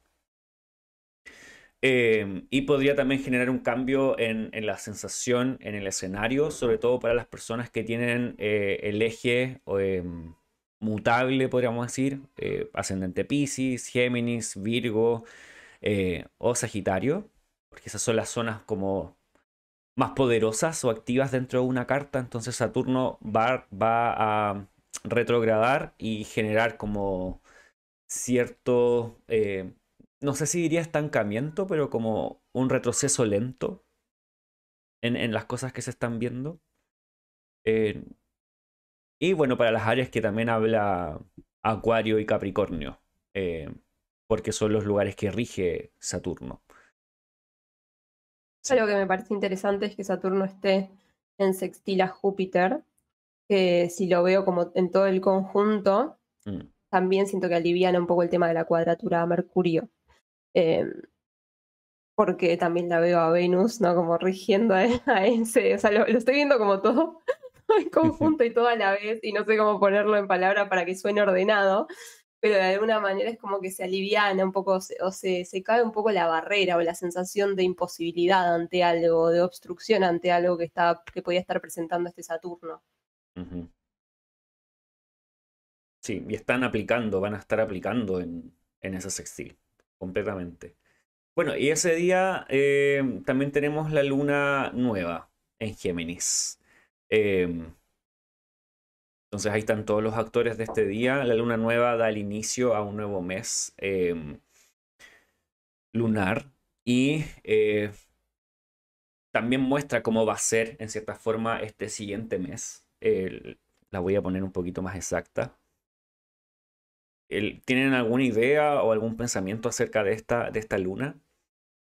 Y podría también generar un cambio en la sensación, en el escenario, sobre todo para las personas que tienen el eje mutable, podríamos decir, ascendente Piscis, Géminis, Virgo o Sagitario, porque esas son las zonas como más poderosas o activas dentro de una carta. Entonces Saturno va a retrogradar y generar como cierto, no sé si diría estancamiento, pero como un retroceso lento en las cosas que se están viendo. Eh, y bueno, para las áreas que también habla Acuario y Capricornio, porque son los lugares que rige Saturno. Sí. Algo que me parece interesante es que Saturno esté en sextil a Júpiter, que si lo veo como en todo el conjunto, Mm. también siento que aliviana un poco el tema de la cuadratura a Mercurio. Eh, Porque también la veo a Venus, ¿no? Como rigiendo a ese, o sea, lo estoy viendo como todo en conjunto y todo a la vez, y no sé cómo ponerlo en palabras para que suene ordenado, pero de alguna manera es como que se aliviana un poco, se cae un poco la barrera o la sensación de imposibilidad ante algo, de obstrucción ante algo que podía estar presentando este Saturno. Ujú. Sí, y van a estar aplicando en ese sextil, completamente. Bueno, y ese día también tenemos la luna nueva en Géminis. Em, entonces ahí están todos los actores de este día. La luna nueva da el inicio a un nuevo mes lunar y también muestra cómo va a ser, en cierta forma, este siguiente mes. La voy a poner un poquito más exacta. ¿Tienen alguna idea o algún pensamiento acerca de esta luna?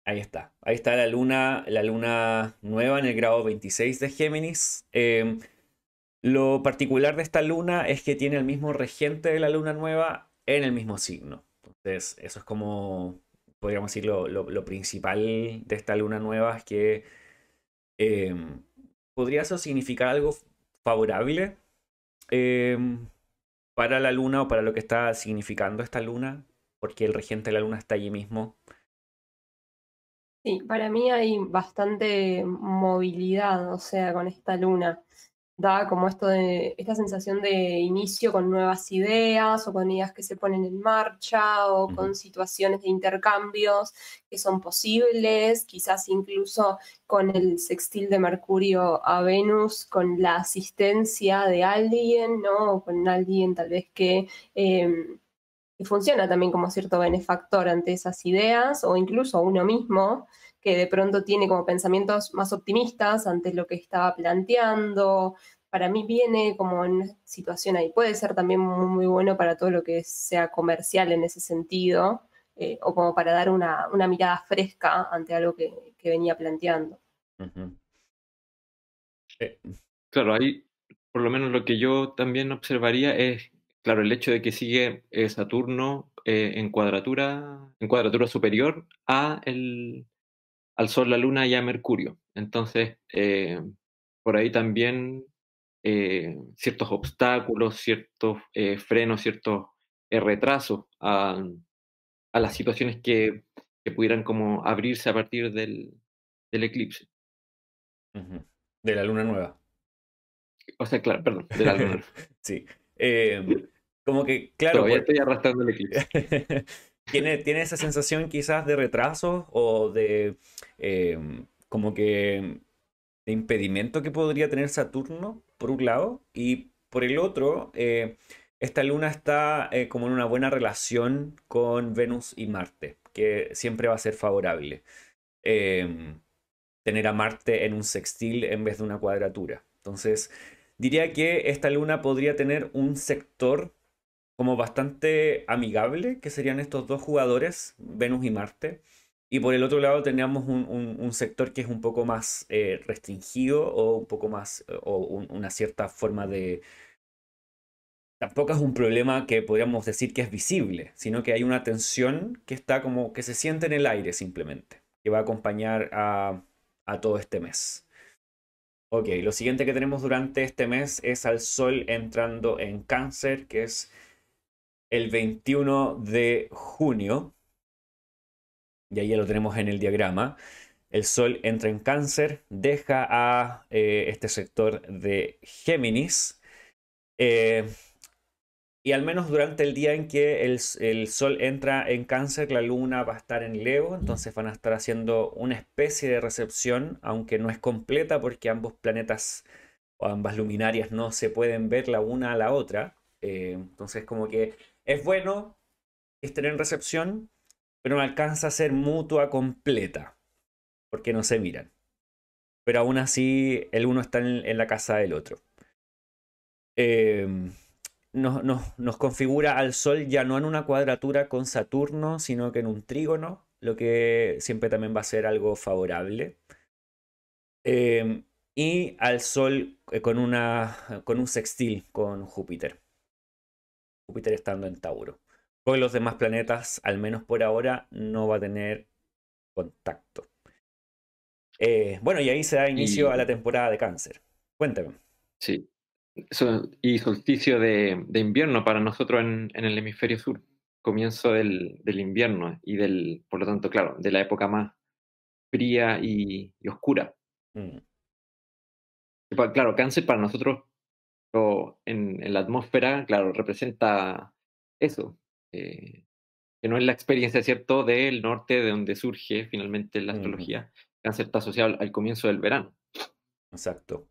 Ahí está. Ahí está la luna nueva en el grado 26 de Géminis. Lo particular de esta luna es que tiene el mismo regente de la luna nueva en el mismo signo. Entonces, eso es como, podríamos decir, lo principal de esta luna nueva es que eh, podría eso significar algo favorable eh, para la luna o para lo que está significando esta luna, porque el regente de la luna está allí mismo. Sí, para mí hay bastante movilidad, o sea, con esta luna. Da como esta sensación de inicio con nuevas ideas o con ideas que se ponen en marcha o Ujú. con situaciones de intercambios que son posibles, quizás incluso con el sextil de Mercurio a Venus, con la asistencia de alguien, ¿no? O con alguien tal vez que funciona también como cierto benefactor ante esas ideas, o incluso uno mismo, que de pronto tiene como pensamientos más optimistas ante lo que estaba planteando. Para mí viene como en una situación ahí. Puede ser también muy, muy bueno para todo lo que sea comercial en ese sentido, o como para dar una mirada fresca ante algo que venía planteando. Ujú. Eh, Claro, ahí por lo menos lo que yo también observaría es, claro, el hecho de que sigue Saturno en cuadratura superior al Sol, la Luna y a Mercurio. Entonces, por ahí también ciertos obstáculos, ciertos frenos, ciertos retrasos a las situaciones que pudieran como abrirse a partir del eclipse. Ujú. De la luna nueva. O sea, claro, perdón, de la Luna. Sí. Como que, claro, Todavía estoy arrastrando el eclipse. tiene esa sensación quizás de retraso o de como que de impedimento que podría tener Saturno, por un lado, y por el otro, esta luna está como en una buena relación con Venus y Marte, que siempre va a ser favorable. Eh, tener a Marte en un sextil en vez de una cuadratura. Entonces, diría que esta luna podría tener un sector como bastante amigable, que serían estos dos jugadores, Venus y Marte. Y por el otro lado teníamos un sector que es un poco más restringido o un poco más, una cierta forma de... Tampoco es un problema que podríamos decir que es visible, sino que hay una tensión que está como que se siente en el aire simplemente, que va a acompañar a todo este mes. Ok, lo siguiente que tenemos durante este mes es al Sol entrando en Cáncer, que es el 21 de junio, y ahí ya lo tenemos en el diagrama. El Sol entra en Cáncer, deja a este sector de Géminis, eh, y al menos durante el día en que el Sol entra en Cáncer, la Luna va a estar en Leo, entonces van a estar haciendo una especie de recepción, aunque no es completa porque ambos planetas o ambas luminarias no se pueden ver la una a la otra. Entonces como que es bueno estar en recepción, pero no alcanza a ser mutua completa, porque no se miran. Pero aún así el uno está en la casa del otro. Eh, nos configura al Sol ya no en una cuadratura con Saturno, sino que en un trígono, lo que siempre también va a ser algo favorable. Eh, y al Sol con un sextil con Júpiter. Júpiter estando en Tauro. Con los demás planetas, al menos por ahora, no va a tener contacto. Bueno, y ahí se da inicio a la Y temporada de Cáncer. Cuéntame. sí, y solsticio de invierno para nosotros en el hemisferio sur. Comienzo del invierno y por lo tanto, claro, de la época más fría y oscura. Mm, Claro, Cáncer para nosotros en la atmósfera, claro, representa eso, eh, que no es la experiencia, ¿cierto?, del norte, de donde surge finalmente la ujú, astrología. Cáncer está asociado al comienzo del verano. exacto.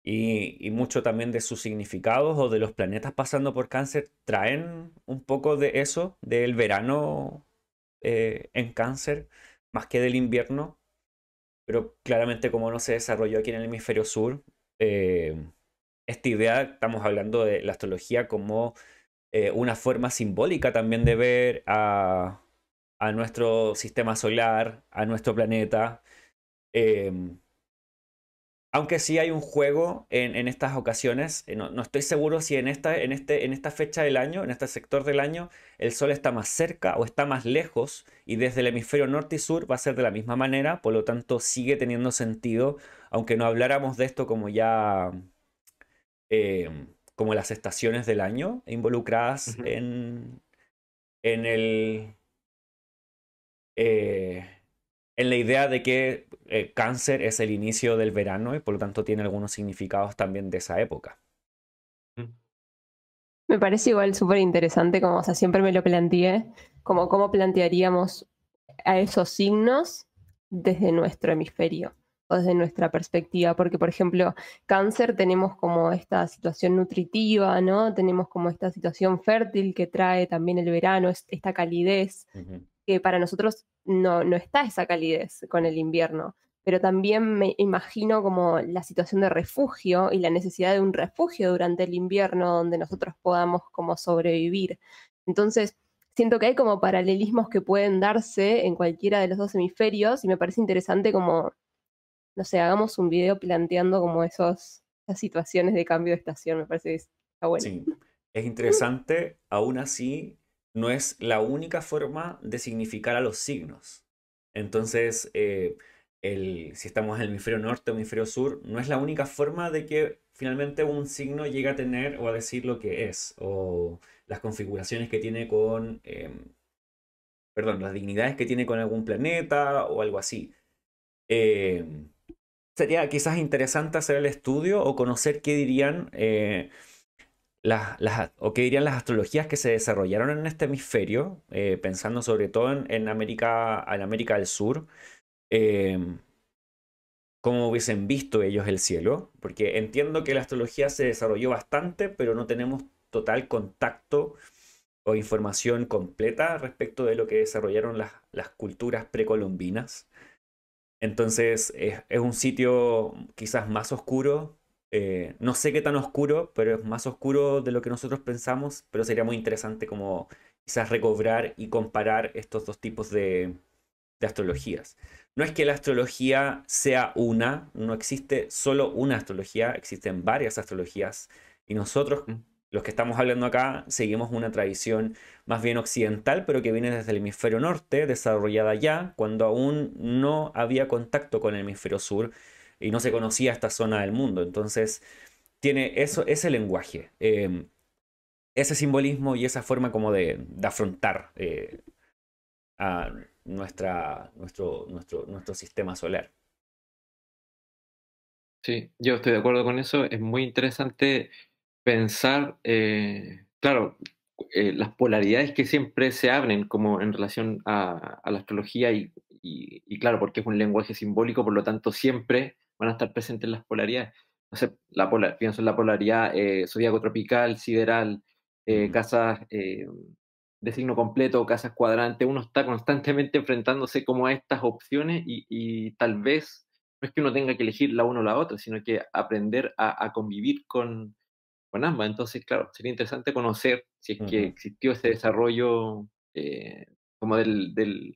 Y mucho también de sus significados o de los planetas pasando por Cáncer traen un poco de eso, del verano en Cáncer, más que del invierno. Pero claramente como no se desarrolló aquí en el hemisferio sur, eh, esta idea, estamos hablando de la astrología como una forma simbólica también de ver a nuestro sistema solar, a nuestro planeta. eh, Aunque sí hay un juego en estas ocasiones, no estoy seguro si en esta fecha del año, en este sector del año, el Sol está más cerca o está más lejos y desde el hemisferio norte y sur va a ser de la misma manera, por lo tanto sigue teniendo sentido, aunque no habláramos de esto como ya, como las estaciones del año involucradas Ujú. en el, eh, en la idea de que Cáncer es el inicio del verano y por lo tanto tiene algunos significados también de esa época. Ujú. Me parece igual súper interesante, como, o sea, siempre me lo planteé, como cómo plantearíamos a esos signos desde nuestro hemisferio o desde nuestra perspectiva, porque por ejemplo, Cáncer tenemos como esta situación nutritiva, ¿no? Tenemos como esta situación fértil que trae también el verano, esta calidez, Ujú, que para nosotros no está esa calidez con el invierno, pero también me imagino como la situación de refugio y la necesidad de un refugio durante el invierno donde nosotros podamos como sobrevivir. Entonces, siento que hay como paralelismos que pueden darse en cualquiera de los dos hemisferios y me parece interesante como, no sé, hagamos un video planteando como esas situaciones de cambio de estación, me parece que está bueno. Sí, es interesante, aún así no es la única forma de significar a los signos. Entonces, si estamos en el hemisferio norte o hemisferio sur, no es la única forma de que finalmente un signo llegue a tener o a decir lo que es, o las configuraciones que tiene con, perdón, las dignidades que tiene con algún planeta o algo así. Eh, Sería quizás interesante hacer el estudio o conocer qué dirían o qué dirían las astrologías que se desarrollaron en este hemisferio, pensando sobre todo en América del Sur, eh, cómo hubiesen visto ellos el cielo, porque entiendo que la astrología se desarrolló bastante, pero no tenemos total contacto o información completa respecto de lo que desarrollaron las culturas precolombinas. Entonces es un sitio quizás más oscuro. No sé qué tan oscuro, pero es más oscuro de lo que nosotros pensamos. Pero sería muy interesante como quizás recobrar y comparar estos dos tipos de astrologías. No es que la astrología sea una, no existe solo una astrología, existen varias astrologías. Y nosotros, Mm. los que estamos hablando acá, seguimos una tradición más bien occidental, pero que viene desde el hemisferio norte, desarrollada ya, cuando aún no había contacto con el hemisferio sur y no se conocía esta zona del mundo. Entonces, tiene eso, ese lenguaje, ese simbolismo y esa forma como de afrontar a nuestro sistema solar. Sí, yo estoy de acuerdo con eso. Es muy interesante pensar, claro, las polaridades que siempre se abren como en relación a la astrología y claro, porque es un lenguaje simbólico, por lo tanto siempre van a estar presentes las polaridades. No sé, pienso en la polaridad zodíaco tropical, sideral, Ujú, casas de signo completo, casas cuadrantes. Uno está constantemente enfrentándose como a estas opciones y tal vez no es que uno tenga que elegir la una o la otra, sino que aprender a convivir con ambas. Entonces, claro, sería interesante conocer si es que ujú. existió ese desarrollo como de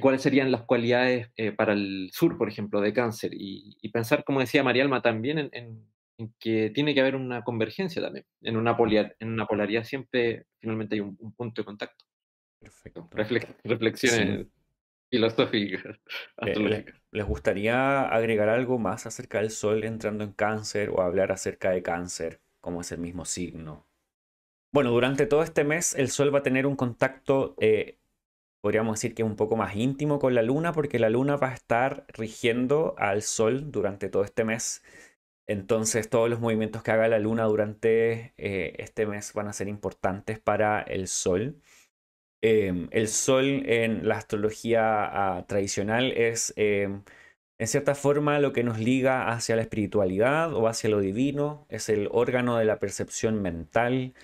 cuáles serían las cualidades para el sur, por ejemplo, de cáncer. Y pensar, como decía Marialma, también en que tiene que haber una convergencia también. En una polaridad siempre finalmente hay un punto de contacto. Perfecto. Sí. Reflexiones filosóficas, astrológicas. ¿Les gustaría agregar algo más acerca del Sol entrando en Cáncer o hablar acerca de Cáncer, como es el mismo signo? Bueno, durante todo este mes el Sol va a tener un contacto, podríamos decir que un poco más íntimo con la Luna, porque la Luna va a estar rigiendo al Sol durante todo este mes. Entonces todos los movimientos que haga la Luna durante este mes van a ser importantes para el Sol. El Sol en la astrología tradicional es, en cierta forma, lo que nos liga hacia la espiritualidad o hacia lo divino. Es el órgano de la percepción mental.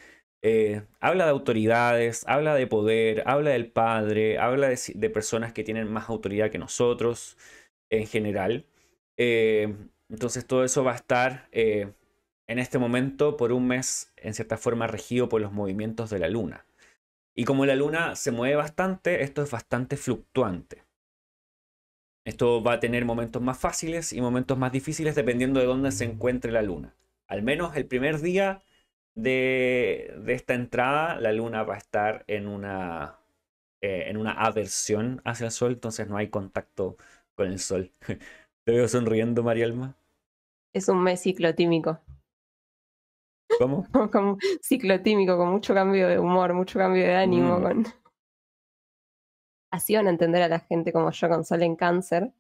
Habla de autoridades, habla de poder, habla del padre, habla de personas que tienen más autoridad que nosotros en general. Eh, entonces todo eso va a estar en este momento por un mes, en cierta forma, regido por los movimientos de la luna. Y como la luna se mueve bastante, esto es bastante fluctuante. Esto va a tener momentos más fáciles y momentos más difíciles dependiendo de dónde se encuentre la luna. Al menos el primer día de esta entrada, la luna va a estar en una aversión hacia el sol, entonces no hay contacto con el sol. Te veo sonriendo, Marielma. Es un mes ciclotímico, ¿Cómo? como ciclotímico, con mucho cambio de humor, mucho cambio de ánimo, Mm. Así van a entender a la gente como yo con Sol en Cáncer,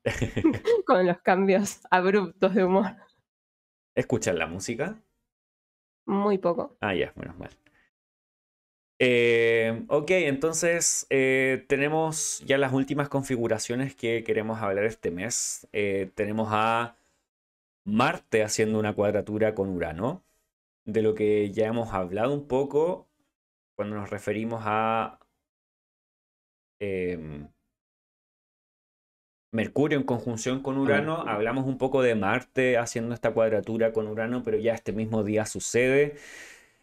con los cambios abruptos de humor. ¿Escuchan la música? Muy poco. Ah, ya, menos mal. Ok, entonces tenemos ya las últimas configuraciones que queremos hablar este mes. Tenemos a Marte haciendo una cuadratura con Urano, de lo que ya hemos hablado un poco cuando nos referimos a em, Mercurio en conjunción con A Urano. Mercurio. Hablamos un poco de Marte haciendo esta cuadratura con Urano, pero ya este mismo día sucede.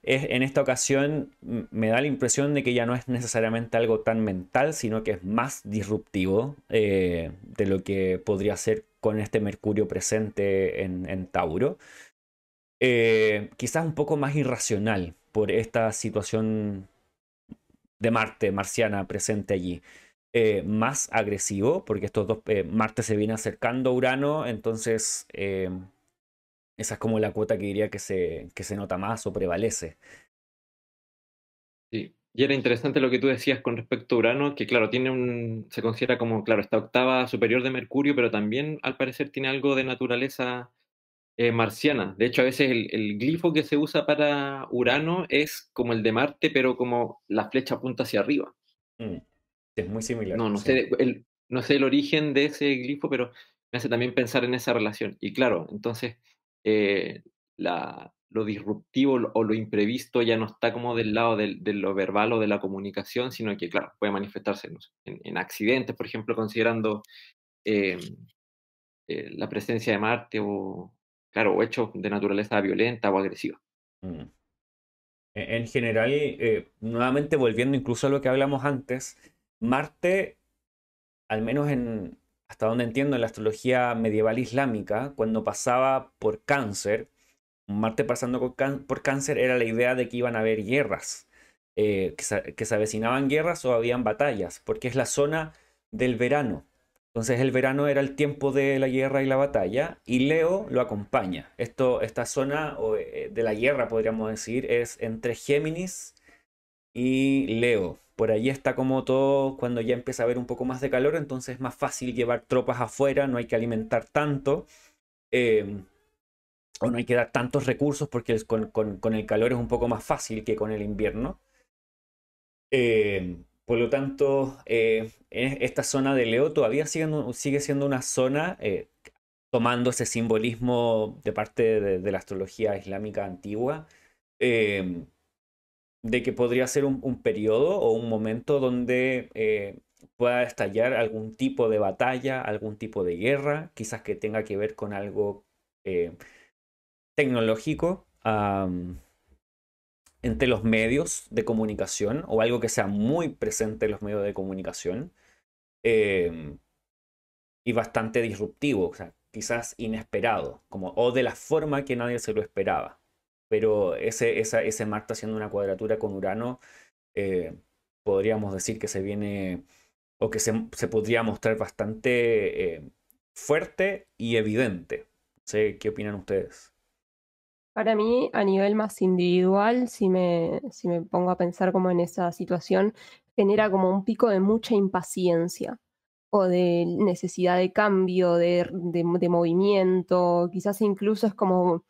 en esta ocasión me da la impresión de que ya no es necesariamente algo tan mental, sino que es más disruptivo de lo que podría ser con este Mercurio presente en Tauro. Quizás un poco más irracional por esta situación de Marte, marciana, presente allí. Más agresivo, porque estos dos, Marte se viene acercando a Urano, entonces esa es como la cuota que diría que se nota más o prevalece. Sí. Y era interesante lo que tú decías con respecto a Urano, que claro, se considera como, claro, esta octava superior de Mercurio, pero también al parecer tiene algo de naturaleza marciana. De hecho, a veces el glifo que se usa para Urano es como el de Marte, pero como la flecha apunta hacia arriba. Mm, es muy similar, No sí. sé, no sé el origen de ese glifo, pero me hace también pensar en esa relación. Y claro, entonces eh, lo disruptivo o lo imprevisto ya no está como del lado de lo verbal o de la comunicación, sino que, claro, puede manifestarse no sé, en accidentes, por ejemplo, considerando eh, la presencia de Marte o, claro, o hechos de naturaleza violenta o agresiva. Mm. En general, nuevamente volviendo incluso a lo que hablamos antes, Marte, al menos hasta donde entiendo en la astrología medieval islámica, cuando pasaba por Cáncer, Marte pasando por Cáncer era la idea de que iban a haber guerras, que se avecinaban guerras o habían batallas, porque es la zona del verano. Entonces el verano era el tiempo de la guerra y la batalla, y Leo lo acompaña. Esta zona de la guerra, podríamos decir, es entre Géminis y Leo. Por allí está como todo cuando ya empieza a haber un poco más de calor, entonces es más fácil llevar tropas afuera, no hay que alimentar tanto. eh, o no hay que dar tantos recursos porque con el calor es un poco más fácil que con el invierno. Por lo tanto, esta zona de Leo todavía sigue siendo una zona, tomando ese simbolismo de parte de la astrología islámica antigua, eh, de que podría ser un periodo o un momento donde pueda estallar algún tipo de batalla, algún tipo de guerra, quizás que tenga que ver con algo tecnológico. Entre los medios de comunicación o algo que sea muy presente en los medios de comunicación eh, y bastante disruptivo, o sea, quizás inesperado, como, o de la forma que nadie se lo esperaba. Pero ese Marte haciendo una cuadratura con Urano, eh, podríamos decir que se viene o que se podría mostrar bastante fuerte y evidente. No sé qué opinan ustedes. Para mí, a nivel más individual, si me pongo a pensar como en esa situación, genera como un pico de mucha impaciencia o de necesidad de cambio, de movimiento, quizás incluso es como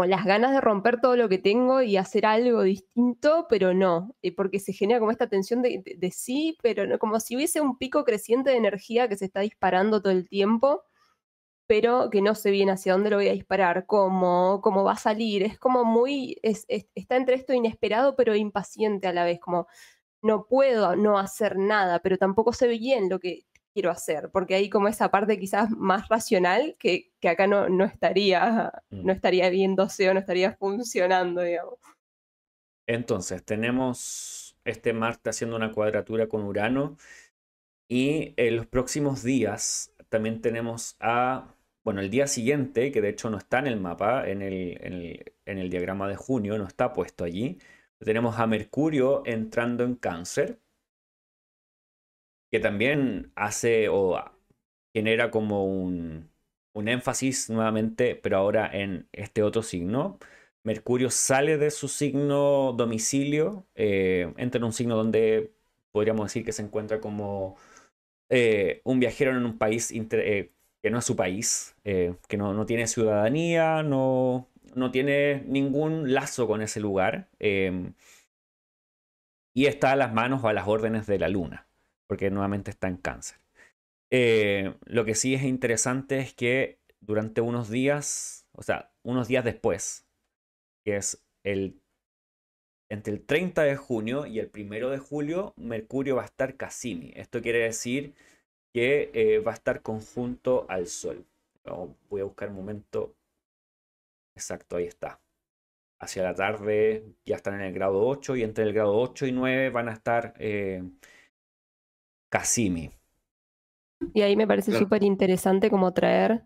las ganas de romper todo lo que tengo y hacer algo distinto, pero no, porque se genera como esta tensión de sí, pero no, como si hubiese un pico creciente de energía que se está disparando todo el tiempo pero que no sé bien hacia dónde lo voy a disparar, cómo va a salir. Es como muy, está entre esto inesperado, pero impaciente a la vez, como no puedo no hacer nada, pero tampoco sé bien lo que quiero hacer, porque hay como esa parte quizás más racional que acá no Mm. estaría viéndose o no estaría funcionando, digamos. Entonces, tenemos este Marte haciendo una cuadratura con Urano. Y en los próximos días también tenemos bueno, el día siguiente, que de hecho no está en el mapa, en el diagrama de junio, no está puesto allí. Tenemos a Mercurio entrando en Cáncer, que también hace genera como un énfasis nuevamente, pero ahora en este otro signo. Mercurio sale de su signo domicilio, entra en un signo donde podríamos decir que se encuentra como un viajero en un país que no es su país, que no tiene ciudadanía, no tiene ningún lazo con ese lugar, y está a las manos o a las órdenes de la luna, porque nuevamente está en Cáncer. Lo que sí es interesante es que durante unos días, o sea, unos días después, que es entre el 30 de junio y el 1 de julio, Mercurio va a estar Cassini. Esto quiere decir que va a estar conjunto al Sol. Voy a buscar un momento exacto, ahí está. hacia la tarde ya están en el grado 8 y entre el grado 8 y 9 van a estar Cassimi. Y ahí me parece Claro. súper interesante como traer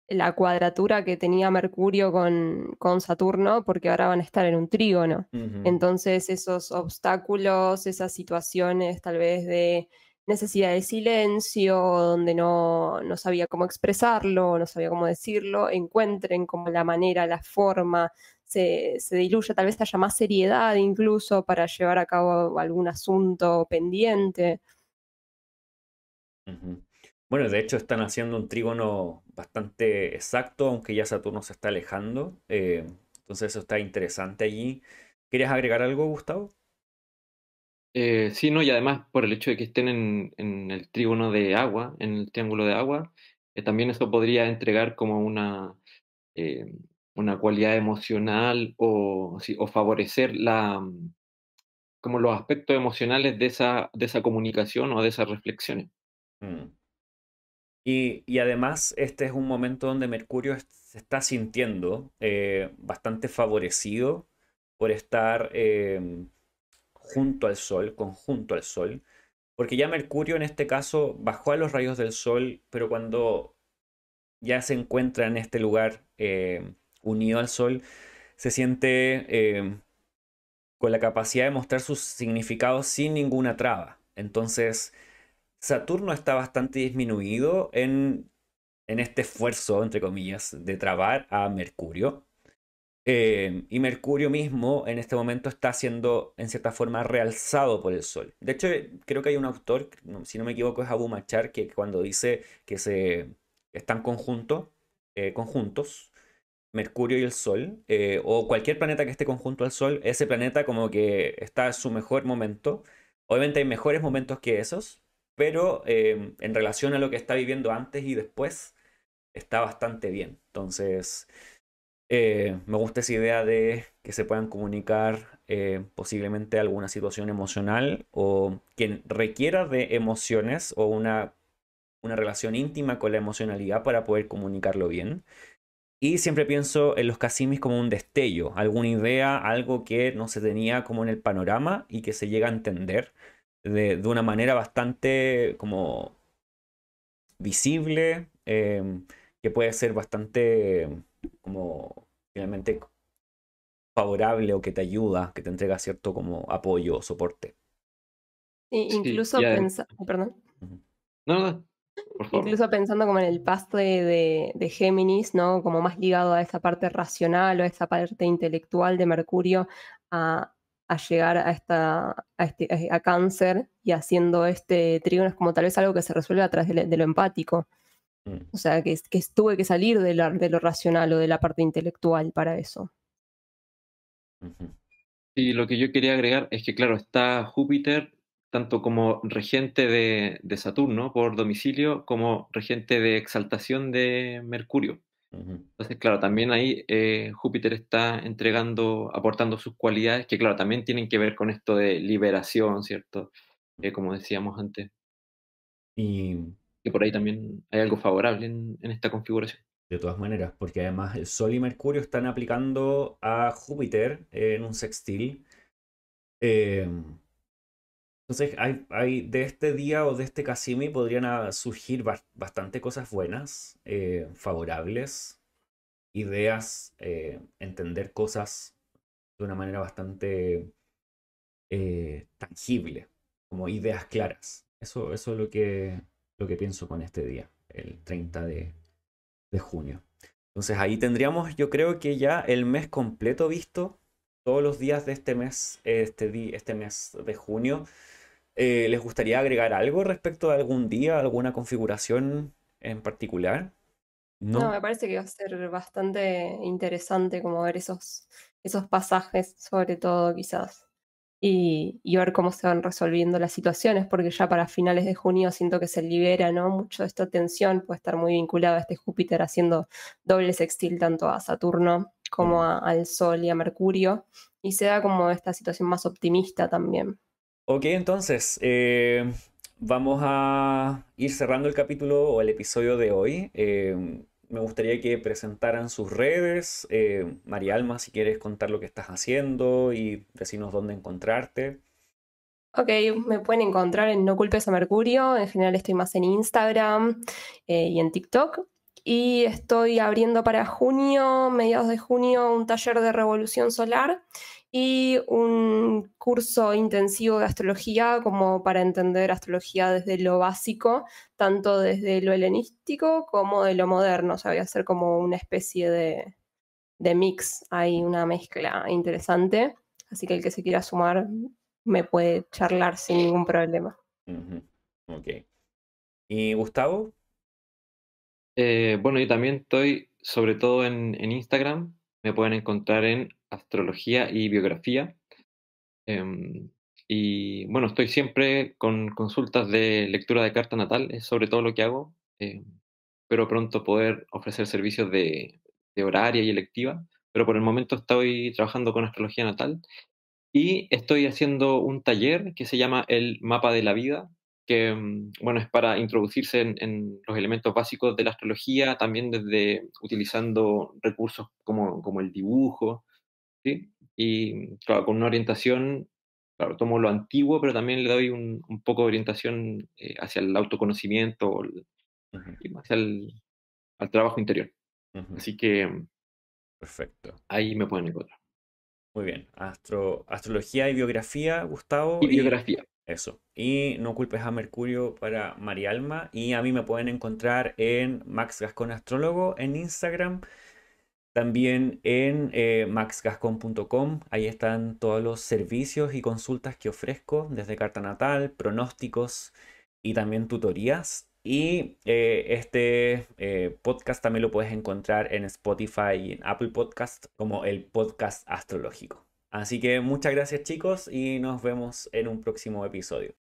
la cuadratura que tenía Mercurio con Saturno, porque ahora van a estar en un trígono. Ujú, Entonces esos obstáculos, esas situaciones tal vez de necesidad de silencio, donde no sabía cómo expresarlo, no sabía cómo decirlo, encuentren como la manera, la forma, se diluya, tal vez haya más seriedad incluso para llevar a cabo algún asunto pendiente. ujú. Bueno, de hecho están haciendo un trígono bastante exacto, aunque ya Saturno se está alejando. Entonces eso está interesante allí. ¿Quieres agregar algo, Gustavo? Sí, no, y además por el hecho de que estén en el trígono de agua, en el triángulo de agua, también eso podría entregar como eh, una cualidad emocional o, sí, o favorecer como los aspectos emocionales de esa comunicación o de esas reflexiones. Mm. Y además este es un momento donde Mercurio se está sintiendo bastante favorecido por estar junto al Sol, conjunto al Sol, porque ya Mercurio en este caso bajó a los rayos del Sol, pero cuando ya se encuentra en este lugar unido al Sol, se siente con la capacidad de mostrar sus significados sin ninguna traba. Entonces, Saturno está bastante disminuido en este esfuerzo, entre comillas, de trabar a Mercurio. Y Mercurio mismo en este momento está siendo en cierta forma realzado por el Sol. De hecho, creo que hay un autor, si no me equivoco, es Abu Machar, que cuando dice que se están conjuntos, Mercurio y el Sol, o cualquier planeta que esté conjunto al Sol, ese planeta como que está en su mejor momento. Obviamente hay mejores momentos que esos, pero en relación a lo que está viviendo antes y después, está bastante bien. Entonces, me gusta esa idea de que se puedan comunicar posiblemente alguna situación emocional o quien requiera de emociones o una relación íntima con la emocionalidad para poder comunicarlo bien. Y siempre pienso en los casimis como un destello, alguna idea, algo que no se tenía como en el panorama y que se llega a entender de una manera bastante como visible, que puede ser bastante como finalmente favorable o que te ayuda, que te entrega cierto como apoyo o soporte. Sí, Incluso perdón. Ujú. no, no, por favor. Incluso pensando como en el paso de Géminis, ¿no? Como más ligado a esa parte racional o a esa parte intelectual de Mercurio, a, a llegar a Cáncer y haciendo este trígono es como tal vez algo que se resuelve a través de lo empático. Mm, O sea, que tuve que salir de lo racional o de la parte intelectual para eso. ujú, Y lo que yo quería agregar es que, claro, está Júpiter tanto como regente de Saturno por domicilio, como regente de exaltación de Mercurio. ujú. Entonces, claro, también ahí Júpiter está entregando, aportando sus cualidades, que claro, también tienen que ver con esto de liberación, ¿cierto? Como decíamos antes, Y que por ahí también hay algo favorable en esta configuración. de todas maneras, porque además el Sol y Mercurio están aplicando a Júpiter en un sextil. Eh, entonces, de este día o de este Casimi podrían surgir bastante cosas buenas, favorables, ideas, entender cosas de una manera bastante tangible, como ideas claras. Eso es lo que pienso con este día, el 30 de junio. Entonces ahí tendríamos, yo creo que ya el mes completo visto, todos los días de este mes, este mes de junio. ¿Les gustaría agregar algo respecto a algún día, alguna configuración en particular? No, ¿No? me parece que va a ser bastante interesante como ver esos pasajes, sobre todo quizás, y ver cómo se van resolviendo las situaciones, porque ya para finales de junio siento que se libera, ¿no? Mucho de esta tensión puede estar muy vinculada a este Júpiter haciendo doble sextil tanto a Saturno como Mm. al Sol y a Mercurio, y se da como esta situación más optimista también. Ok, entonces vamos a ir cerrando el capítulo o el episodio de hoy. me gustaría que presentaran sus redes. María Alma, si quieres contar lo que estás haciendo y decirnos dónde encontrarte. Ok, me pueden encontrar en No Culpes a Mercurio. En general estoy más en Instagram y en TikTok. Y estoy abriendo para junio, mediados de junio, un taller de revolución solar y un curso intensivo de astrología, como para entender astrología desde lo básico, tanto desde lo helenístico como de lo moderno. O sea, voy a hacer como una especie de mix, hay una mezcla interesante. Así que el que se quiera sumar me puede charlar sin ningún problema. Ujú, ok. ¿Y Gustavo? Bueno, yo también estoy, sobre todo en Instagram, me pueden encontrar en astrología y biografía. Em, y bueno, estoy siempre con consultas de lectura de carta natal, es sobre todo lo que hago. Espero pronto poder ofrecer servicios de horaria y electiva, pero por el momento estoy trabajando con astrología natal y estoy haciendo un taller que se llama el Mapa de la Vida, que bueno, es para introducirse en los elementos básicos de la astrología, también desde utilizando recursos como el dibujo, ¿sí? Y claro, con una orientación, claro, tomo lo antiguo, pero también le doy un poco de orientación hacia el autoconocimiento Ujú, y más al trabajo interior. ujú, Así que perfecto. ahí me pueden encontrar. Muy bien. Astrología y biografía, Y Gustavo, y biografía. eso. Y No Culpes a Mercurio para María Alma. Y a mí me pueden encontrar en Max Gascón Astrólogo en Instagram. También en maxgascon.com. Ahí están todos los servicios y consultas que ofrezco, desde carta natal, pronósticos y también tutorías. Y este podcast también lo puedes encontrar en Spotify y en Apple Podcast como el podcast astrológico. Así que muchas gracias chicos y nos vemos en un próximo episodio.